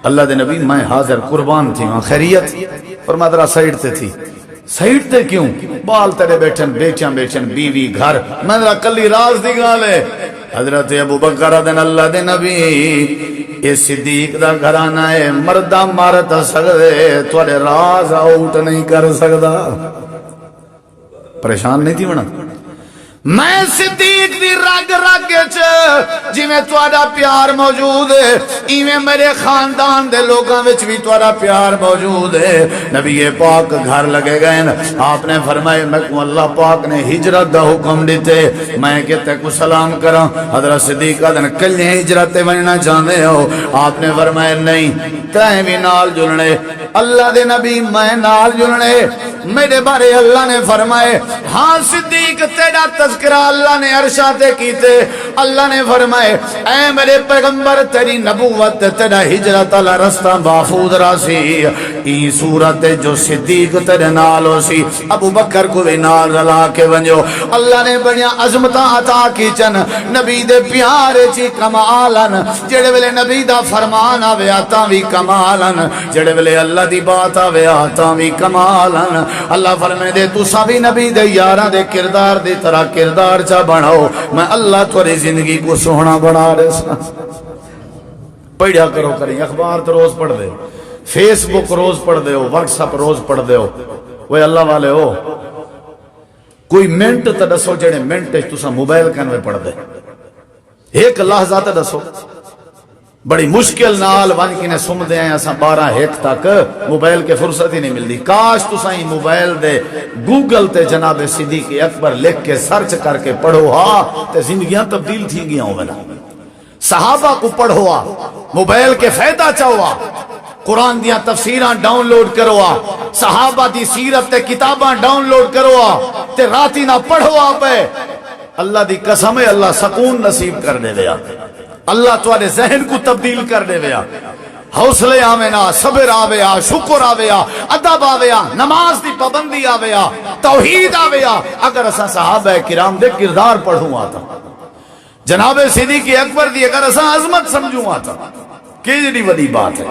A: اللہ دے نبی میں حاضر قربان تھی وہاں خیریت فرمایا ذرا سائیڈ تے تھی سائیڈ تے کیوں بال تیرے بیٹھن بیچاں بیچن بیوی گھر میں ذرا کلی راز دی گال ہے حضرت ابو بکر دن اللہ دے نبی اے صدیق دا گھرانہ ہے مردہ مارت سکدے تواڈے راز آؤٹ نہیں کر سکدا پریشان نہیں تھی بنا میں صدیق دی رگ رگ جی میں تواڈا پیار موجود ہے ایویں میرے خاندان دے لوگاں وچ بھی تواڈا پیار موجود ہے نبی پاک گھر لگے گئے آپ نے فرمایا میں کو اللہ پاک نے ہجرت دا حکم دیتے میں کہتے کو سلام کراں حضرت صدیق دن کلے ہجرت تے وننا چاہندے ہو آپ نے فرمایا نہیں تیں بھی نال جلنے اللہ دے نبی میں نال جلنے میرے بارے اللہ نے فرمائے ہاں صدیق تیرا تذکرہ اللہ نے عرشاتے کیتے اللہ نے فرمائے اے میرے پیغمبر تیری نبوت تیرا ہجرت اللہ رستہ محفوظ راسی ای صورت جو صدیق تیرے نال ہو سی ابو بکر کو بھی نال رلا کے ونجو اللہ نے بڑیاں عظمتاں عطا کی چن نبی دے پیارے چی کمالن جڑے ویلے نبی دا فرمان آوے آتا بھی کمالن جڑے ویلے اللہ دی بات آوے آتا بھی کمالن اللہ فرمائے دے تساں بھی نبی دے یاراں دے کردار دی طرح کردار چا بناؤ میں اللہ تیری زندگی کو سوہنا بنا دے سا پڑھیا کرو کریں اخبار تو روز پڑھ دے فیس بک روز پڑھ دے ہو واٹس اپ روز پڑھ دے ہو وہ اللہ والے ہو کوئی منٹ تے دسو جڑے منٹ تساں موبائل کنوے پڑھ دے ایک لحظہ تے دسو بڑی مشکل نال ون کی نے سم دے ہیں اساں 12-1 تک موبائل کے فرصت ہی نہیں ملتی کاش تساں موبائل دے گوگل تے جناب صدیق اکبر لکھ کے سرچ کر کے پڑھو ہاں تے زندگیاں تبدیل تھی گیا ہوں بنا صحابہ کو پڑھو موبائل کے فائدہ چاہوا قرآن دیا تفسیراں ڈاؤن لوڈ کرو صحابہ دی سیرت تے کتاباں ڈاؤن لوڈ کرو تے راتی نہ پڑھو پہ اللہ دی قسم ہے اللہ سکون نصیب کر دے ویا اللہ تواڈے ذہن کو تبدیل کر دے ویا حوصلے آویا، صبر آویا، شکر آویا، ادب آویا، نماز دی پابندی آویا، توحید آویا، اگر اسا صحابہ کرام دے کردار پڑھوں آتا، جناب صدیق اکبر دی اگر اسا عظمت سمجھوں آتا، کہ جڑی وڈی بات ہے۔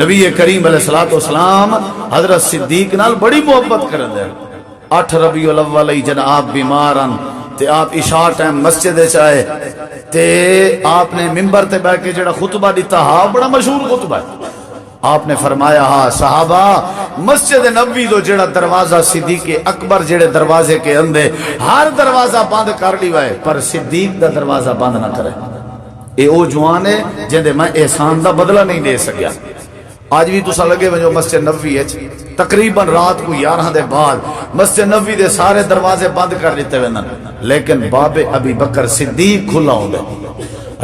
A: نبی کریم علیہ الصلوۃ والسلام حضرت صدیق نال بڑی محبت کرن دے۔ 8 ربیع الاول جناب بیمارن تے آپ عشاء ٹائم مسجد وچ آئے تے آپ نے ممبر تے بیٹھ کے جڑا خطبہ دیتا ہا بڑا مشہور خطبہ ہے۔ آپ نے فرمایا ہا صحابہ مسجد نبوی دو جڑا دروازہ صدیق اکبر جڑے دروازے کے اندے ہر دروازہ بند کر لی وائے پر صدیق دا دروازہ بند نہ کرے۔ اے او جوان ہے جندے میں احسان دا بدلہ نہیں دے سکیا۔ آج بھی تسا لگے وجو مسجد نبوی ہے تقریباً رات کو 11 دے بعد مسجد نبوی دے سارے دروازے بند کر دیتے ہوئے لیکن باب ابی بکر صدیق کھلا ہوندے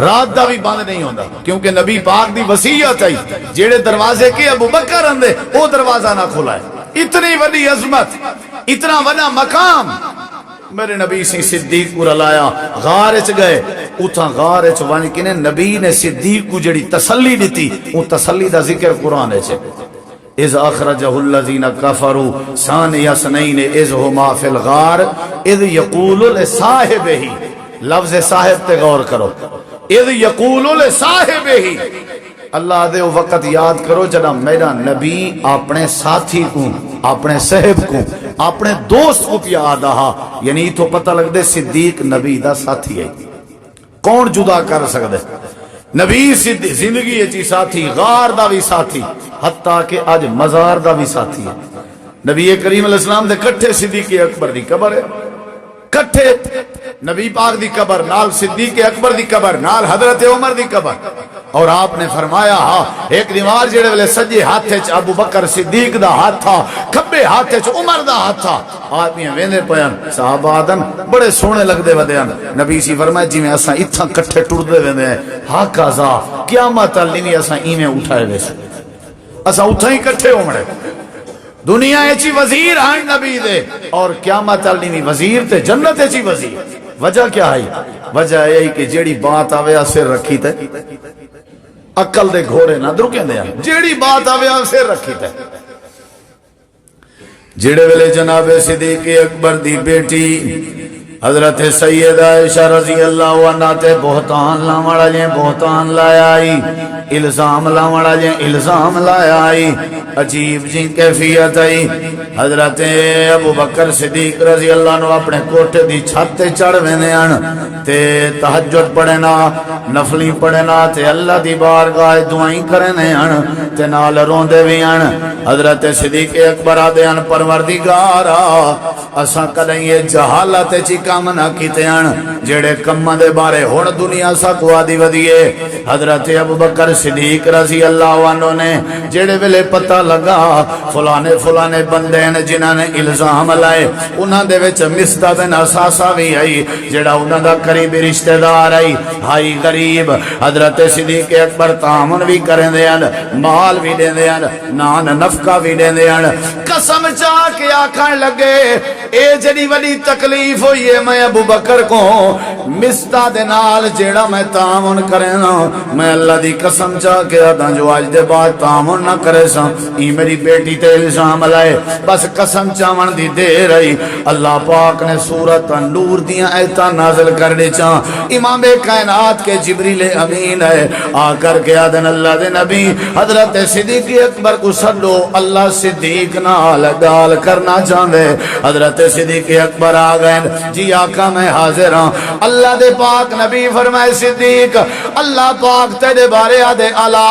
A: رات دا بھی بند نہیں ہوندا کیونکہ نبی پاک دی وصیت ہے جیڑے دروازے کے ابو بکر اندے وہ دروازہ نہ کھلا ہے۔ اتنی بڑی عظمت، اتنا بڑا مقام میرے نبی سی صدیق کو رلایا، غار اچ گئے، اتھا غار اچ وان کنے نبی نے صدیق کو جڑی تسلی دیتی وہ تسلی دا ذکر قرآن اچ اذ اخرجہ الذین کفروا ثانی اثنین اذ ہما فی الغار اذ یقول لصاحبہ، لفظ صاحب تے غور کرو، اذ یقول لصاحبہ، اللہ دے وقت یاد کرو جنا میرا نبی اپنے ساتھی کو، اپنے صاحب کو، اپنے دوست کو یاد آہا، یعنی تو پتہ لگ دے صدیق نبی دا ساتھی ہے، کون جدا کر سکتے؟ نبی زندگی اچھی ساتھی، غار دا بھی ساتھی، حتیٰ کہ آج مزار دا بھی ساتھی ہے۔ نبی کریم علیہ السلام دے کٹھے صدیق اکبر دی قبر ہے، کٹھے نبی پاک دی قبر نال صدیق اکبر دی قبر نال حضرت عمر دی قبر، اور آپ نے فرمایا ہاں ایک دیوار جڑے والے سجے ہاتھ وچ ابو بکر صدیق دا ہاتھ تھا، کھبے ہاتھ وچ عمر دا ہاتھ تھا، آدمی ویندے پیان صحابہ آدم بڑے سونے لگدے ودیان، نبی سی فرمایا جویں اساں اتھاں کٹھے ٹردے ویندے ہیں ہا قضا قیامت علی اساں ایویں اٹھائے ویسے اساں اتھاں ہی کٹھے ہومڑے، دنیا اچھی وزیر ہیں نبی دے اور قیامت علی وزیر تے جنت اچھی وزیر۔ وجہ کیا ہے؟ وجہ یہی کہ جیڑی بات آوے سر رکھی تے عقل دے گھوڑے نہ درکیں دے، جیڑی بات آوے سر رکھی تے۔ جڑے ویلے جناب صدیق اکبر دی بیٹی حضرت سیدہ عائشہ رضی اللہ عنہ تے بہتان لاوڑا جے بہتان لایا آئی، الزام لاوڑا جے الزام لایا آئی، عجیب جی کیفیت آئی۔ حضرت ابو بکر صدیق رضی اللہ عنہ اپنے کوٹے دی چھت تے چڑھ ویندے ہن تے تہجد پڑھنا، نفلی پڑھنا تے اللہ دی بارگاہ دعائیں کرنے ہن تے نال روندے وی ہن۔ حضرت صدیق اکبر آدے ہن پروردگارا اساں کدیں یہ جہالت چ کام نہ کیتے ہن جڑے کماں دے بارے ہن دنیا سکو آدی ودیے۔ حضرت ابو بکر صدیق رضی اللہ عنہ نے جڑے ویلے پتہ لگا فلانے فلانے بندے نے جنہاں نے الزام لائے انہاں دے وچ مصطفی بن اساسہ بھی آئی جڑا انہاں دا قریبی رشتہ دار آئی، ہائی غریب حضرت صدیق اکبر تعاون بھی کریندے ہن، مال بھی دیندے ہن، نان نفقہ بھی دیندے ہن۔ قسم چاہ کے آکھن لگے اے جڑی وڈی تکلیف ہوئی ہے میں ابو بکر کو مستا دے نال جیڑا میں تعاون کرنا، میں اللہ دی قسم چاہ کے آدھا جو آج دے بعد تعاون نہ کرے سا ای میری بیٹی تے الزام لائے، بس قسم چاون دی دے رہی۔ اللہ پاک نے سورۃ النور دیاں آیتاں نازل کرنے چاہ امام کائنات کے جبریل امین ہے آ کر کے آدھن اللہ دے نبی حضرت صدیق اکبر کو سلو، اللہ صدیق نال گال کرنا چاہندے۔ حضرت صدیق اکبر آ گئے، جی آقا میں حاضر ہوں۔ اللہ دے پاک نبی فرمائے صدیق اللہ پاک تیرے بارے آدھے الا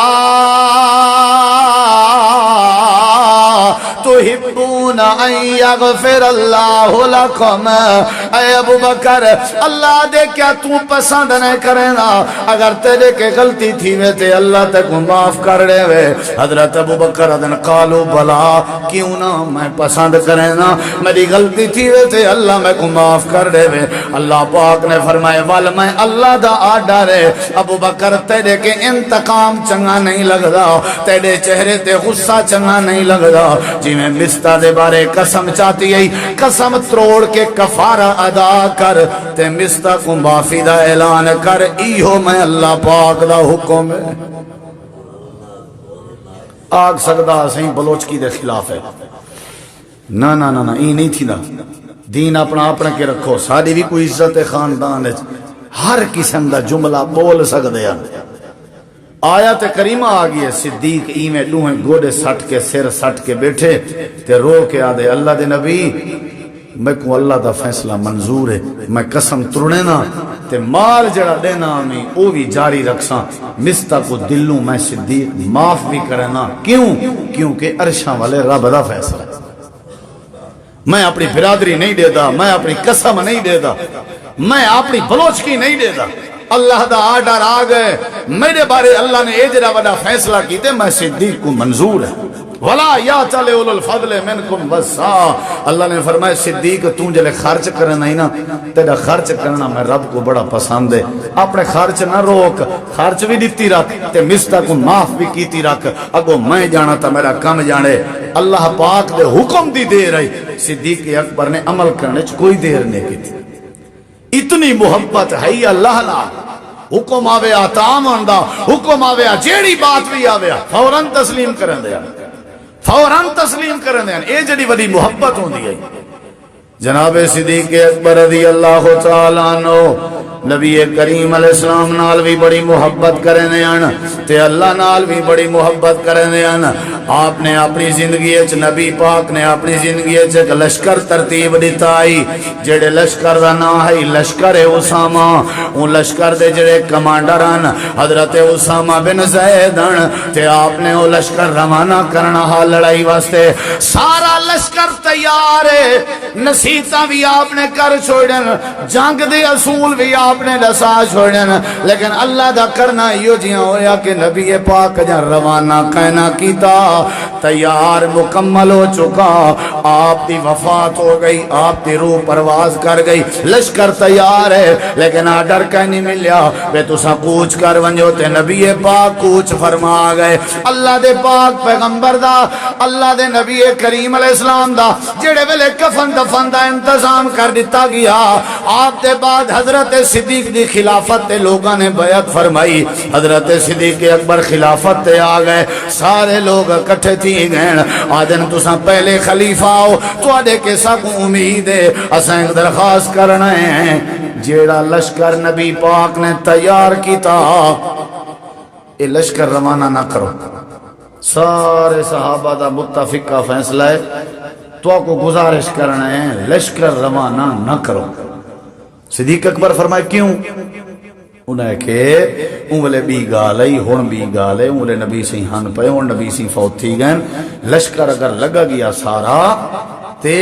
A: تحبون ان یغفر اللہ لکم، اے ابو بکر اللہ دے کیا تو پسند نہیں کرنا اگر تیرے کے غلطی تھی وے تے اللہ تے کو معاف کر دے وے۔ حضرت ابو بکر ادن قالو بلا کیوں نہ میں پسند کرنا، میری غلطی تھی وے تے اللہ میں کو معاف کر دے وے۔ اللہ پاک نے فرمائے وال میں اللہ دا آڈر ہے ابو بکر تیرے کے انتقام چنگا نہیں لگدا، تیرے چہرے تے غصہ چنگا نہیں لگدا، جی میں مستا دے بارے قسم چاہتی ہے قسم تروڑ کے کفارہ ادا کر تے مستا کو معافی دا اعلان کر، ایہو میں اللہ پاک دا حکم ہے۔ آگ سکدا سہیں بلوچکی دے خلاف ہے نا نا نا نا ای نہیں تھی نا دین اپنا اپنا کے رکھو ساری بھی کوئی عزت خاندان ہے ہر قسم دا جملہ بول سکدے ہیں آیت کریمہ آگئی ہے صدیق ایویں لوہیں گوڑے سٹ کے سر سٹ کے بیٹھے تے رو کے آدھے اللہ دے نبی میں کو اللہ دا فیصلہ منظور ہے میں قسم ترنے نا تے مال جڑا دینا میں او بھی جاری رکھساں مستا کو دلوں میں صدیق معاف بھی کرنا کیوں کیونکہ عرشاں والے رب دا فیصلہ ہے میں اپنی برادری نہیں دے دا میں اپنی قسم نہیں دے دا میں اپنی بلوچکی نہیں دے دا اللہ دا آرڈر آ گئے میرے بارے اللہ نے اجرا وڈا فیصلہ کیتے میں صدیق کو منظور ہے ولا یا چلے اولو الفضل منکم وسا اللہ نے فرمایا صدیق تو جلے خرچ کرنا ہی نا تیرا خرچ کرنا میں رب کو بڑا پسند ہے اپنے خرچ نہ روک خرچ بھی دیتی رکھ تے مستا کو معاف بھی کیتی رکھ اگو میں جانا تا میرا کم جانے اللہ پاک دے حکم دی دے رہی صدیق اکبر نے عمل کرنے چ کوئی دیر نہیں کی تھی اتنی محبت ہے اللہ نا حکم آوے آتام آندا حکم آوے جیڑی بات بھی آوے فوراں تسلیم کرن دیا فوراں تسلیم کرن دیا اے جڑی بڑی محبت ہوندی ہے جناب صدیق اکبر رضی اللہ تعالیٰ عنہ نبی کریم علیہ السلام نال بھی بڑی محبت کرنے ہیں تے اللہ نال بھی بڑی محبت کرنے ہیں آپ نے اپنی زندگی اچ نبی پاک نے اپنی زندگی اچ ایک لشکر ترتیب دیتا ہی جڑے لشکر دا نام ہے لشکر اسامہ ان لشکر دے جڑے کمانڈر ہیں حضرت اسامہ بن زید ہیں تے آپ نے وہ لشکر روانہ کرنا ہا لڑائی واسطے سارا لشکر تیار ہے نصیحتاں بھی آپ نے کر چھوڑن جنگ دے اصول بھی آپ نے دسا چھوڑن لیکن اللہ دا کرنا یہ جیاں ہویا کہ نبی پاک جا روانہ کہنا کیتا تیار مکمل ہو چکا آپ دی وفات ہو گئی آپ دی روح پرواز کر گئی لشکر تیار ہے لیکن آڈر کہنی ملیا بے تسا کوچ کر ونجو تے نبی پاک کوچ فرما گئے اللہ دے پاک پیغمبر دا اللہ دے نبی کریم علیہ السلام دا جڑے ویلے کفن دفن دا انتظام کر دیتا گیا آپ دے بعد حضرت صدیق دی خلافت تے لوگاں نے بیعت فرمائی حضرت صدیق اکبر خلافت تے آ گئے سارے لوگ اکٹھے تھی گئے آدن تساں پہلے خلیفہ ہو تو آدھے کے ساکو امید ہے اساں ایک درخواست کرنا ہے جیڑا لشکر نبی پاک نے تیار کیتا اے لشکر روانہ نہ کرو سارے صحابہ دا متفقہ فیصلہ ہے تو کو گزارش کرنا ہے لشکر روانہ نہ کرو صدیق اکبر فرمائے کیوں انہیں کہ انہوں بھی گالئی ہون بھی گالے انہوں نبی سے ہن پہ ہون نبی سے فوت تھی گئن لشکر اگر لگا گیا سارا تے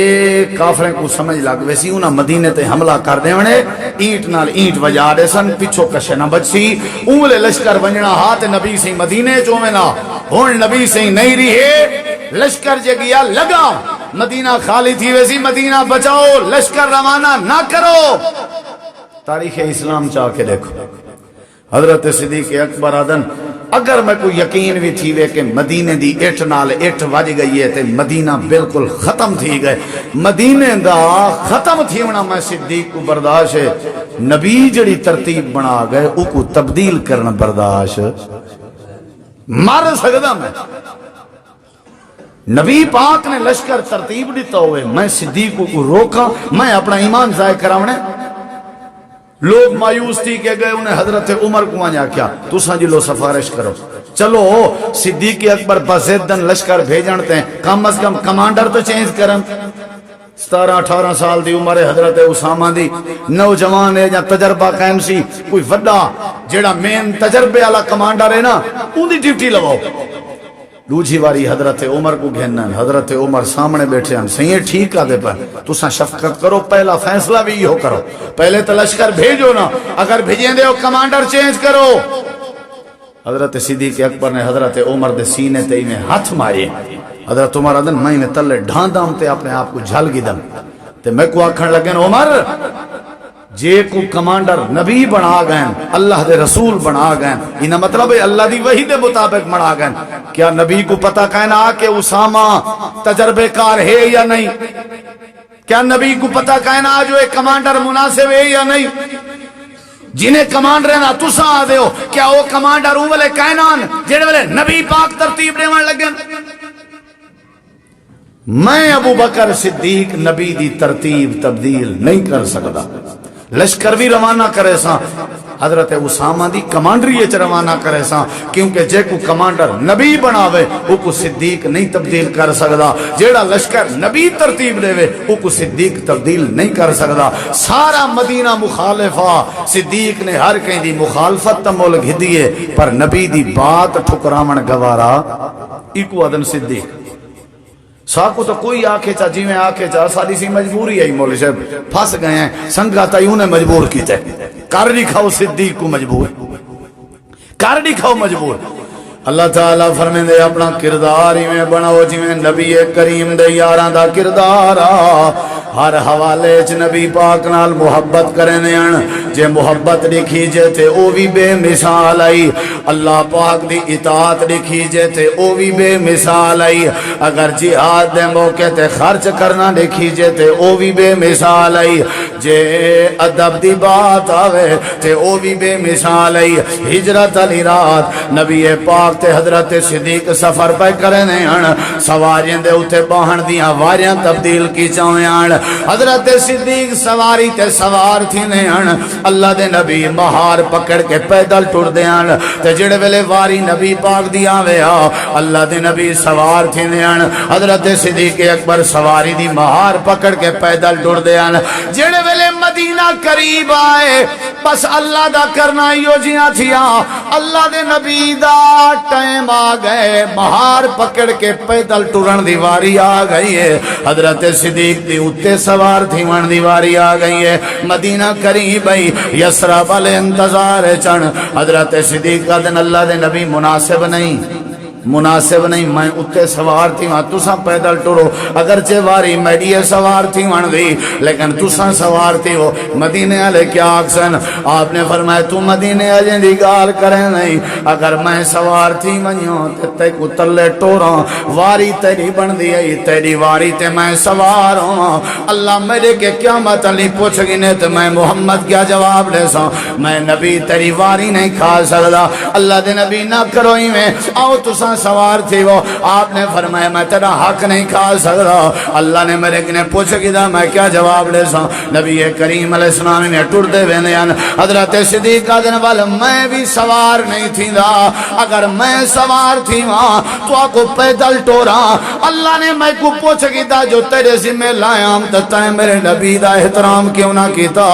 A: کافریں کو سمجھ لگ ویسی انہاں مدینے تے حملہ کر دے ہونے اینٹ نال اینٹ وجا دے سن پچھو کشے نہ بچ سی انہوں لشکر ونجنا ہاتھ نبی سے مدینے جو میں نہ ہون نبی سے نہیں رہے لشکر جے گیا لگا مدینہ خالی تھی ویسی مدینہ بچاؤ لشکر روانہ نہ کرو تاریخ اسلام چاہ کے دیکھو حضرت صدیق اکبر آدن اگر میں کوئی یقین بھی تھی وے کہ مدینے دی اٹھ نال اٹھ وج گئی ہے تے مدینہ بالکل ختم تھی گئے مدینے دا ختم تھی ہونا میں صدیق کو برداشت ہے نبی جڑی ترتیب بنا گئے او کو تبدیل کرنا برداشت مار سکتا میں نبی پاک نے لشکر ترتیب دیتا ہوئے میں صدیق کو روکا میں اپنا ایمان ضائع کراونے لوگ مایوس تھی کہ گئے انہیں حضرت عمر کو آنیا کیا تو سانجلو سفارش کرو چلو صدیق اکبر بزیدن لشکر بھیجنتے ہیں کم از کم کمانڈر تو چینج کرن 17-18 سال دی عمر حضرت اسامہ دی نوجوان ہے یا تجربہ قائم سی کوئی وڈا جیڑا مین تجربے والا کمانڈر ہے نا ان دی ڈیوٹی لگاؤ دوجی واری حضرت عمر کو گھننا حضرت عمر سامنے بیٹھے ہیں سہی ٹھیک آدھے پر تساں شفقت کرو پہلا فیصلہ بھی یہ کرو پہلے تو لشکر بھیجو نا اگر بھیجیں دے ہو کمانڈر چینج کرو حضرت صدیق اکبر نے حضرت عمر دے سینے تے میں ہاتھ مارے حضرت عمر ادن میں تلے ڈھان دام تے اپنے آپ کو جھل گی دم تے میں کو آکھن لگے عمر جے کو کمانڈر نبی بنا گئے اللہ دے رسول بنا گئے انہا مطلب ہے اللہ دی وحی دے مطابق بنا گئے کیا نبی کو پتہ کہنا کہ اسامہ تجربے کار ہے یا نہیں کیا نبی کو پتہ کہنا جو ایک کمانڈر مناسب ہے یا نہیں جنہیں کمانڈر نا تسا آ دیو کیا وہ کمانڈر وہ والے کائنان جڑے والے نبی پاک ترتیب دیون لگے میں ابو بکر صدیق نبی دی ترتیب تبدیل نہیں کر سکتا لشکر بھی روانہ کرے سا حضرت اسامہ دی کمانڈری اچ روانہ کرے سا کیونکہ جے کو کمانڈر نبی بناوے وہ کو صدیق نہیں تبدیل کر سکتا جیڑا لشکر نبی ترتیب دے وہ کو صدیق تبدیل نہیں کر سکتا سارا مدینہ مخالفہ صدیق نے ہر کہیں دی مخالفت تمول گھدیے پر نبی دی بات ٹھکراون گوارا ایکو ادن صدیق ساکو تو کوئی آکھے چاہ جی میں آکھے چاہ ساری سی مجبوری ہے مولی صاحب پھنس گئے ہیں سنگا تایوں نے مجبور کیتے کر دکھاؤ صدیق کو مجبور کر دکھاؤ مجبور اللہ تعالیٰ فرمائے دے اپنا کردار ہی میں بناؤ جی میں نبی کریم دے یاراں دا کردار ہر حوالے چ نبی پاک نال محبت کرنے جے محبت لکھی جے تے او بھی بے مثال آئی اللہ پاک دی اطاعت لکھی جے تے او بھی بے مثال آئی اگر جہاد دے موقع تے خرچ کرنا لکھی جے تے او بھی بے مثال آئی جے ادب دی بات آوے تے او بھی بے مثال آئی ہجرت علی رات نبی پاک تے حضرت صدیق سفر پہ کرنے سواریاں دے اتے باہن دیاں واریاں تبدیل کی چاہیں حضرت صدیق سواری تے سوار تھی نے اللہ دے نبی مہار پکڑ کے پیدل ٹر دے تے جڑے ویلے واری نبی پاک دی آوے اللہ دے نبی سوار تھی نے حضرت صدیق اکبر سواری دی مہار پکڑ کے پیدل ٹر دے جڑے ویلے مدینہ قریب آئے بس اللہ دا کرنا یو جیاں تھیا اللہ دے نبی دا ٹائم آ گئے مہار پکڑ کے پیدل ٹرن دی واری آ گئی ہے حضرت صدیق دی اتے سوار تھی من دی واری آ گئی ہے مدینہ قریب آئی یسرا والے انتظار چن حضرت صدیق کا دن اللہ دے نبی مناسب نہیں میں اتے سوار تھی وہاں تساں پیدل ٹرو اگرچہ واری میڈیے سوار تھی وہاں دی لیکن تساں سوار تھی ہو مدینے والے کیا اکسن آپ نے فرمایا تو مدینے والے دی گال کرے نہیں اگر میں سوار تھی منیوں تے کو تلے ٹوراں واری تیری بن دی ہے تیری واری تے میں سوار ہوں اللہ میرے کے قیامت علی پوچھ گنے تو میں محمد کیا جواب دے سا میں نبی تیری واری نہیں کھا سکتا اللہ دے نبی نہ کرو ہی میں آؤ تساں سوار تھی وہ آپ نے فرمایا میں تیرا حق نہیں کھا سکتا اللہ نے میرے کنے پوچھ گیا میں کیا جواب دے سا نبی کریم علیہ السلام نے ٹر دے وینے حضرت صدیق کا دن والا میں بھی سوار نہیں تھی دا اگر میں سوار تھی وہاں تو آکو پیدل ٹورا اللہ نے میں کو پوچھ گیا جو تیرے ذمہ لائم تتا ہے میرے نبی دا احترام کیوں نہ کیتا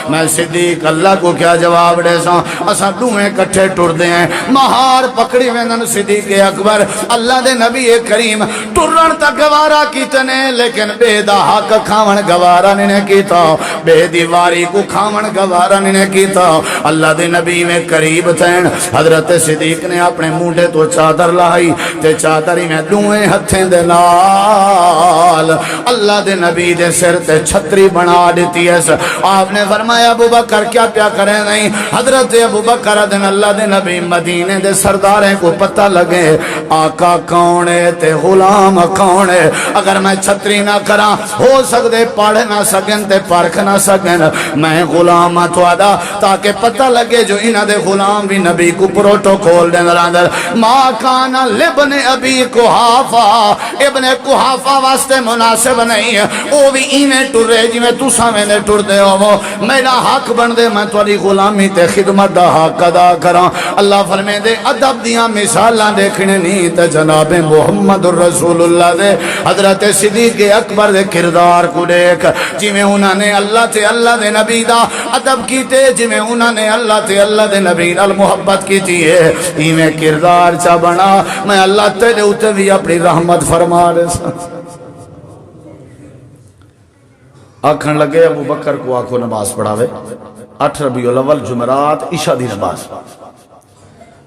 A: میں صدیق اللہ کو کیا جواب دے سا اسا دوئے کٹھے ٹر دے ہیں مہار پکڑی وینن صدیق اکبر اللہ دے نبی کریم ٹرن تک گوارا کیتنے لیکن بے دا حق کھاون گوارا نہیں کیتا بے دیواری کو کھاون گوارا نہیں کیتا اللہ دے نبی میں قریب تھین حضرت صدیق نے اپنے مونڈے تو چادر لائی تے چادری میں دوئے ہتھیں دے نال اللہ دے نبی دے سر تے چھتری بنا دیتی ہے آپ نے فرمایا ابو بکر کیا پیا کرے نہیں حضرت ابو بکر دن اللہ دے نبی مدینے دے سرداریں کو پتہ لگے آقا کون ہے تے غلام کون ہے اگر میں چھتری نہ کرا ہو سکتے پڑھ نہ سکن تے پرکھ نہ سکن میں غلام تو آدھا تاکہ پتہ لگے جو انہ دے غلام بھی نبی کو پروٹوکول دے اندر ما کانا لبن ابی قحافہ ابن قحافہ واسطے مناسب نہیں ہے او بھی اینے ٹرے جی میں تو سامنے ٹر دے ہو میرا حق بن دے میں توڑی غلامی تے خدمت دا حق ادا کرا اللہ فرمے دے ادب دیاں مثالاں دیکھنے نہیں تے جناب محمد رسول اللہ دے حضرت صدیق اکبر دے کردار کو دیکھ جی میں انہوں نے اللہ تے اللہ دے نبی دا ادب کیتے جی میں انہوں نے اللہ تے اللہ دے نبی نال محبت کیتی ہے ہی میں کردار چا بنا میں اللہ تیرے اتے بھی اپنی رحمت فرما رہے سا آکھن لگے ابو بکر کو آنکھو نماز پڑھاوے 8 ربیع الاول جمعرات عشاء دی نماز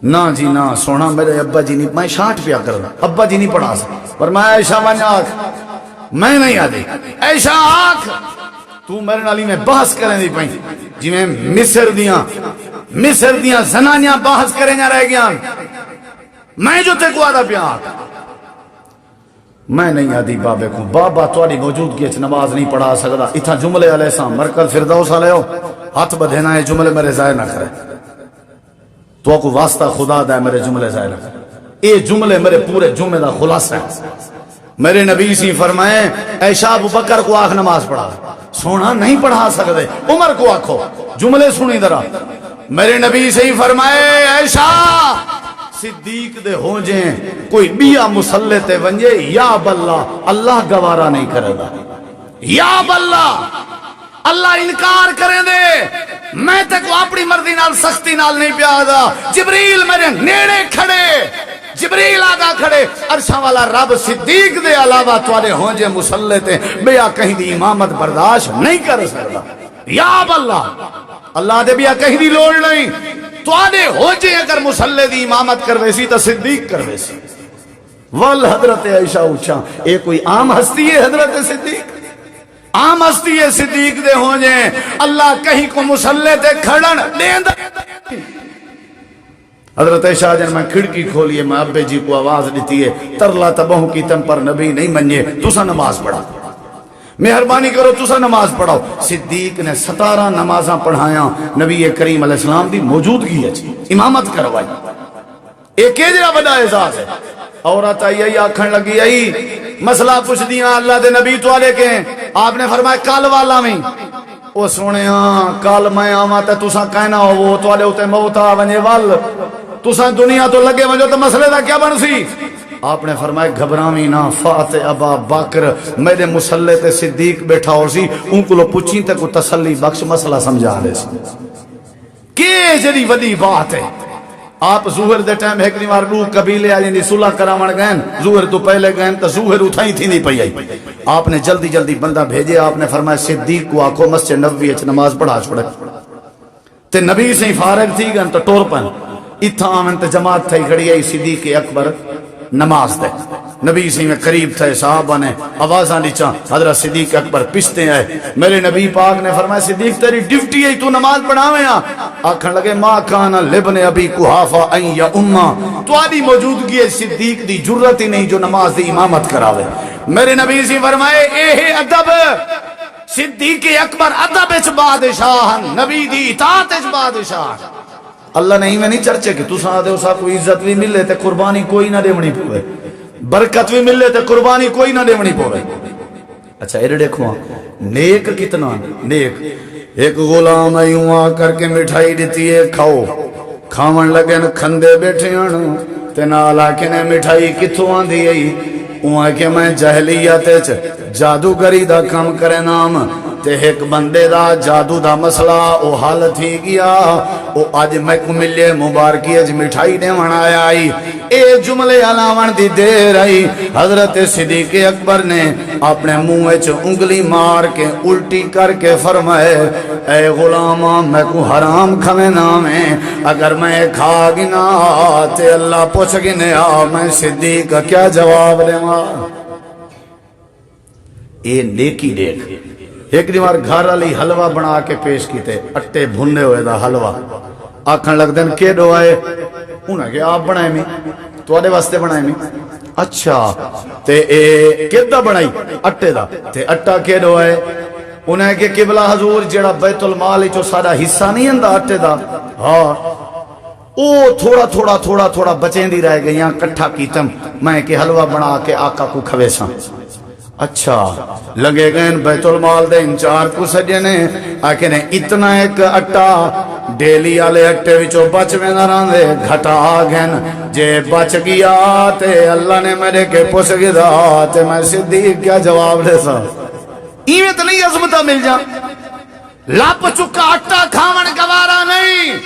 A: نہ جی نہ سونا میرے ابا جی نہیں میں 60 پیا کرنا ابا جی نہیں پڑھا سکتا پر میں ایشا ون آنکھ میں نہیں آدھی ایشا آنکھ تو میرے نالی میں بحث کریں دی پہنی جی میں مصر دیاں زنانیاں بحث کریں گا رہ گیا میں جو تے کو آدھا پیا آنکھ میں نہیں آدھی بابے کو بابا توڑی موجود کی نماز نہیں پڑھا سکتا اتھا جملے علیہ السلام مرکز فردوس علیہ ہاتھ بدھینا ہے جملے میرے ضائع نہ کرے تو کو واسطہ خدا دا ہے میرے جملے ضائع نہ کرے یہ جملے میرے پورے جمعے دا خلاصہ ہے میرے نبی سی فرمائے عائشہ ابو بکر کو آخ نماز پڑھا سونا نہیں پڑھا سکتے عمر کو آخو جملے سنی ذرا میرے نبی سے فرمائے عائشہ صدیق دے ہو جائیں کوئی بیا مسلح تے ونجے یا باللہ اللہ گوارا نہیں کرے گا یا باللہ اللہ انکار کریں دے میں تے کو اپنی مرضی نال سختی نال نہیں پیادا جبریل میرے نیڑے کھڑے جبریل آگا کھڑے عرشاں والا رب صدیق دے علاوہ توارے ہوں جے مسلح تے بیا کہیں دی امامت برداشت نہیں کر سکتا یا باللہ اللہ دے بیا کہیں دی لوڑ نہیں توارے ہو جے اگر مسلح دی امامت کروے سی تو صدیق کروے سی وال حضرت عائشہ اچھا اے کوئی عام ہستی ہے حضرت صدیق عام ہستی ہے صدیق دے ہو جائیں اللہ کہیں کو مسلح تے کھڑن دین دا حضرت عائشہ جن میں کھڑکی کھولیے میں ابے جی کو آواز دیتی ہے ترلا تبہوں کی تم پر نبی نہیں منجے تسا نماز پڑھا مہربانی کرو تسا نماز پڑھاؤ صدیق نے 17 نمازاں پڑھایا نبی کریم علیہ السلام دی موجودگی ہے امامت کروائی ایک جڑا بڑا اعزاز ہے عورت آئی آکھن لگی آئی مسئلہ پوچھ دیا اللہ دے نبی تو آلے کے آپ نے فرمایا کال والا میں او سونے کال میں آما تے تسا کہنا ہو وہ تو آلے ہوتے موتا ونجے وال تسا دنیا تو لگے ونجو تو مسئلے دا کیا بن سی آپ نے فرمایا گھبرامی نہ فاتح ابا باکر میرے مسلح تے صدیق بیٹھا ہو سی ان کو لو پوچھیں تے کو تسلی بخش مسئلہ سمجھا لے سی کہ جڑی وڈی بات ہے آپ ظہر دے ٹائم ایک دیوار روح قبیلے آجیں دی صلح کراون گئے ظہر تو پہلے گئے تو ظہر اٹھائی تھی نہیں پئی آئی آپ نے جلدی جلدی بندہ بھیجے آپ نے فرمایا صدیق کو آکھو مسجد نبوی اچ نماز پڑھا چھوڑے تے نبی سے فارغ تھی گئے تو ٹور پن اتھا آمن تے جماعت تھی کھڑی آئی صدیق اکبر نماز دے نبی سے میں قریب تھے صحابہ نے آوازاں نیچا حضرت صدیق اکبر پشتے آئے میرے نبی پاک نے فرمایا صدیق تیری ڈیوٹی ہے تو نماز پڑھاویں آکھن لگے ما کانا لبن ابی قحافہ این یا امہ تو آدھی موجودگی ہے صدیق دی جرت ہی نہیں جو نماز دی امامت کراوے میرے نبی سے فرمائے اے ادب صدیق اکبر ادب اچ بادشاہ نبی دی اطاعت اچ بادشاہ اللہ نہیں میں نہیں چرچے کہ تو سا دے اسا کوئی عزت بھی ملے تے قربانی کوئی نہ دیونی پوے برکت بھی ملے تے قربانی کوئی نہ دیونی پوے اچھا ایڈے دیکھو نیک کتنا نیک ایک غلام ایوں آ کر کے مٹھائی دیتی ہے کھاؤ کھاون لگے کھندے بیٹھے ہن تے نال آ کے نے مٹھائی کتھوں آندی ہے اوہ کہ میں جہلیت جادوگری دا کام کرے نام تے ایک بندے دا جادو دا مسئلہ او حال تھی گیا او آج میں کو ملے مبارکی اج مٹھائی دے آیا آئی اے جملے علاوان دی دیر آئی حضرت صدیق اکبر نے اپنے منہ وچ انگلی مار کے الٹی کر کے فرمائے اے غلامہ میں کو حرام کھوے نام ہے اگر میں کھا گنا تے اللہ پوچھ گنے میں صدیق کیا جواب دے گا اے نیکی دیکھ ایک دیوار گھر علی حلوہ بنا کے پیش کیتے اٹے بھنے ہوئے دا حلوہ آکھن لگ دن کے دو آئے انہیں کہ آپ بنائے میں تو آدھے واسطے بنائے میں اچھا تے اے کدہ بنائی اٹے دا تے اٹا کے دو آئے انہیں کہ قبلہ حضور جڑا بیت المال جو سارا حصہ نہیں اندہ اٹے دا ہاں او تھوڑا بچیں دی رہ گئی یہاں کٹھا کیتم میں کہ حلوہ بنا کے آقا کو کھوے ساں اچھا لگے گئے بیت المال دے انچار کو سجنے آکے نے اتنا ایک اٹا ڈیلی آلے اٹے وچو بچ میں نہ رہن دے گھٹا آگن جے بچ گیا تے اللہ نے میرے کے پوچھ گیا تے میں صدیق کیا جواب دے سا ایویں تو نہیں عظمتہ مل جا لاپ چکا اٹا کھاون گوارا نہیں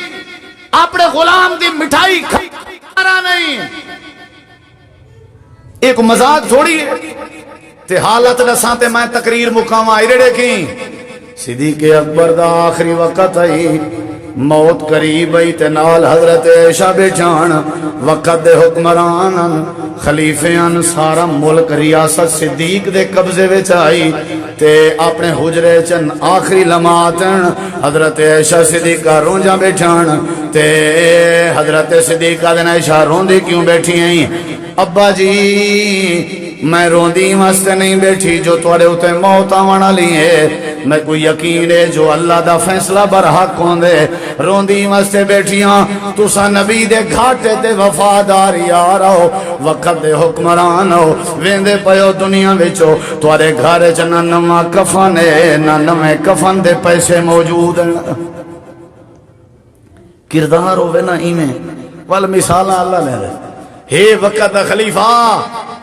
A: اپنے غلام دی مٹھائی کھانا نہیں ایک مزاق تھوڑی ہے تے حالت نساں تے میں تقریر مقامہ ایرڑے کی صدیق اکبر دا آخری وقت آئی موت قریب آئی تے نال حضرت عائشہ بیچان وقت دے حکمران خلیفیان سارا ملک ریاست صدیق دے قبضے وچ آئی تے اپنے حجرے چن آخری لمحاتن حضرت عائشہ صدیقہ رونجا بیچان تے حضرت صدیقہ دے عائشہ روندی کیوں بیٹھی ہیں ابا جی
B: میں روندی واسطے نہیں بیٹھی جو تواڈے اوتے موت آون والی ہے، میں کوئی یقین ہے جو اللہ دا فیصلہ برحق ہوندے، روندی واسطے بیٹھیاں تساں نبی دے گھاٹے تے وفادار یار ہو، وقت دے حکمران ہو، ویندے پیو دنیا وچو تواڈے گھر وچ نہ نواں کفن ہے نہ نویں کفن دے پیسے موجود ہیں۔ کردار ہوئے نا ایمیں وال مثال اللہ لے رہے، ہے وقت دا خلیفہ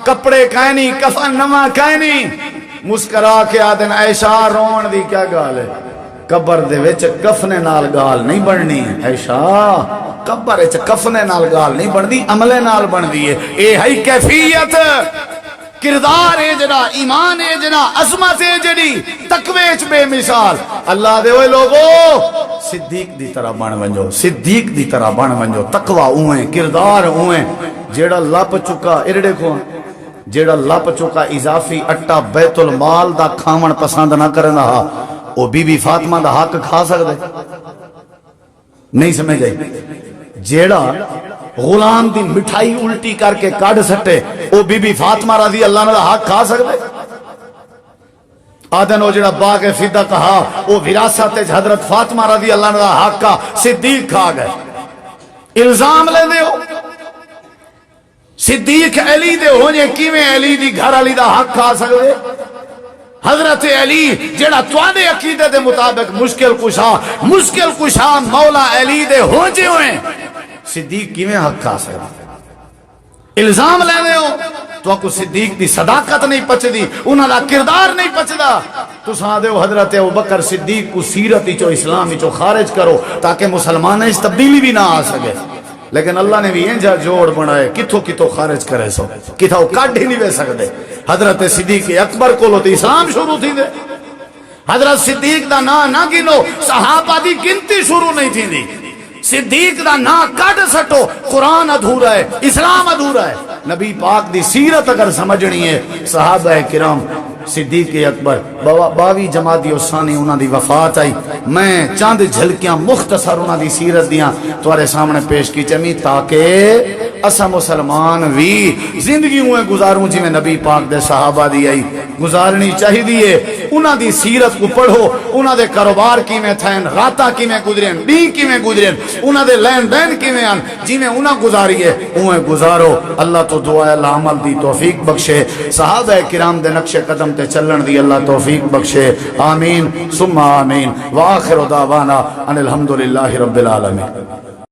B: کپڑے کائنی کفن نواں کائنی، مسکرا کے آدن عائشہ رون دی کیا گال ہے، قبر دے وچ کفنے نال گال نہیں بننی، عائشہ قبر وچ کفنے نال گال نہیں بندی، عملے نال بندی ہے، اے ہے کیفیت، کردار ہے جڑا، ایمان ہے جڑا، عظمت ہے جڑی، تقوی وچ بے مثال۔ اللہ دے اوے لوگو صدیق دی طرح بن ونجو، صدیق دی طرح بن ونجو، تقوی اویں، کردار اویں، جیڑا لپ چکا ارڑے کو جیڑا لپ چکا اضافی اٹا بیت المال دا کھاون پسند نہ کرنا، او بی بی فاطمہ دا حق کھا سکدے نہیں سمجھ آئی؟ جیڑا غلام دی مٹھائی الٹی کر کے کڈ سٹے او بی بی فاطمہ رضی اللہ عنہ دا حق کھا سکدے؟ آدن او جڑا باغ فدا کہا او وراثت حضرت فاطمہ رضی اللہ عنہ دا حق کا صدیق کھا گئے، الزام لے دے ہو صدیق علی دے ہونے کیویں علی دی گھر علی دا حق کھا سکدے؟ حضرت علی جڑا تواڈے عقیدے دے مطابق مشکل کشا مولا علی دے ہوجے ہوئے، صدیق کیویں حق کھا سکدے؟ الزام لیندے ہو تو کو صدیق دی صداقت نہیں پچدی، انہاں دا کردار نہیں پچدا، تساں دے حضرت ابوبکر صدیق کو سیرت وچوں اسلام وچوں خارج کرو تاکہ مسلماناں وچ تبدیلی بھی نہ آ سکے، لیکن اللہ نے بھی انجا جوڑ بنائے کتھوں خارج کرے سو کتھوں کڈ ہی نہیں وے سکدے۔ حضرت صدیق اکبر کولو تے اسلام شروع تھی دے، حضرت صدیق دا نا نہ گنو صحابہ دی گنتی شروع نہیں تھی دی، صدیق دا نا کڈ سٹو قرآن ادھورا ہے، اسلام ادھورا ہے۔ نبی پاک دی سیرت اگر سمجھنی ہے، صحابہ کرام صدیق اکبر 22 جمادی الثانی انہاں دی وفات آئی، میں چند جھلکیاں مختصر انہاں دی سیرت دیاں تمہارے سامنے پیش کی چمی تاکہ اسا مسلمان بھی زندگی ہوئے گزاروں جی میں نبی پاک دے صحابہ دی آئی گزارنی چاہی دیئے، انہاں دی سیرت کو پڑھو، انہاں دے کاروبار کی میں تھین، راتہ کی میں گزرین، ڈی کی میں گزرین، انہاں دے لین دین کی میں آن، جی میں انہاں گزاریے انہیں گزارو۔ اللہ تو دعا اللہ عمل دی توفیق بخشے، صحابہ کرام دے نقش قدم تے چلن دی اللہ توفیق بخشے، آمین ثم آمین، وآخر دعوانا ان الحمدللہ رب العالمین۔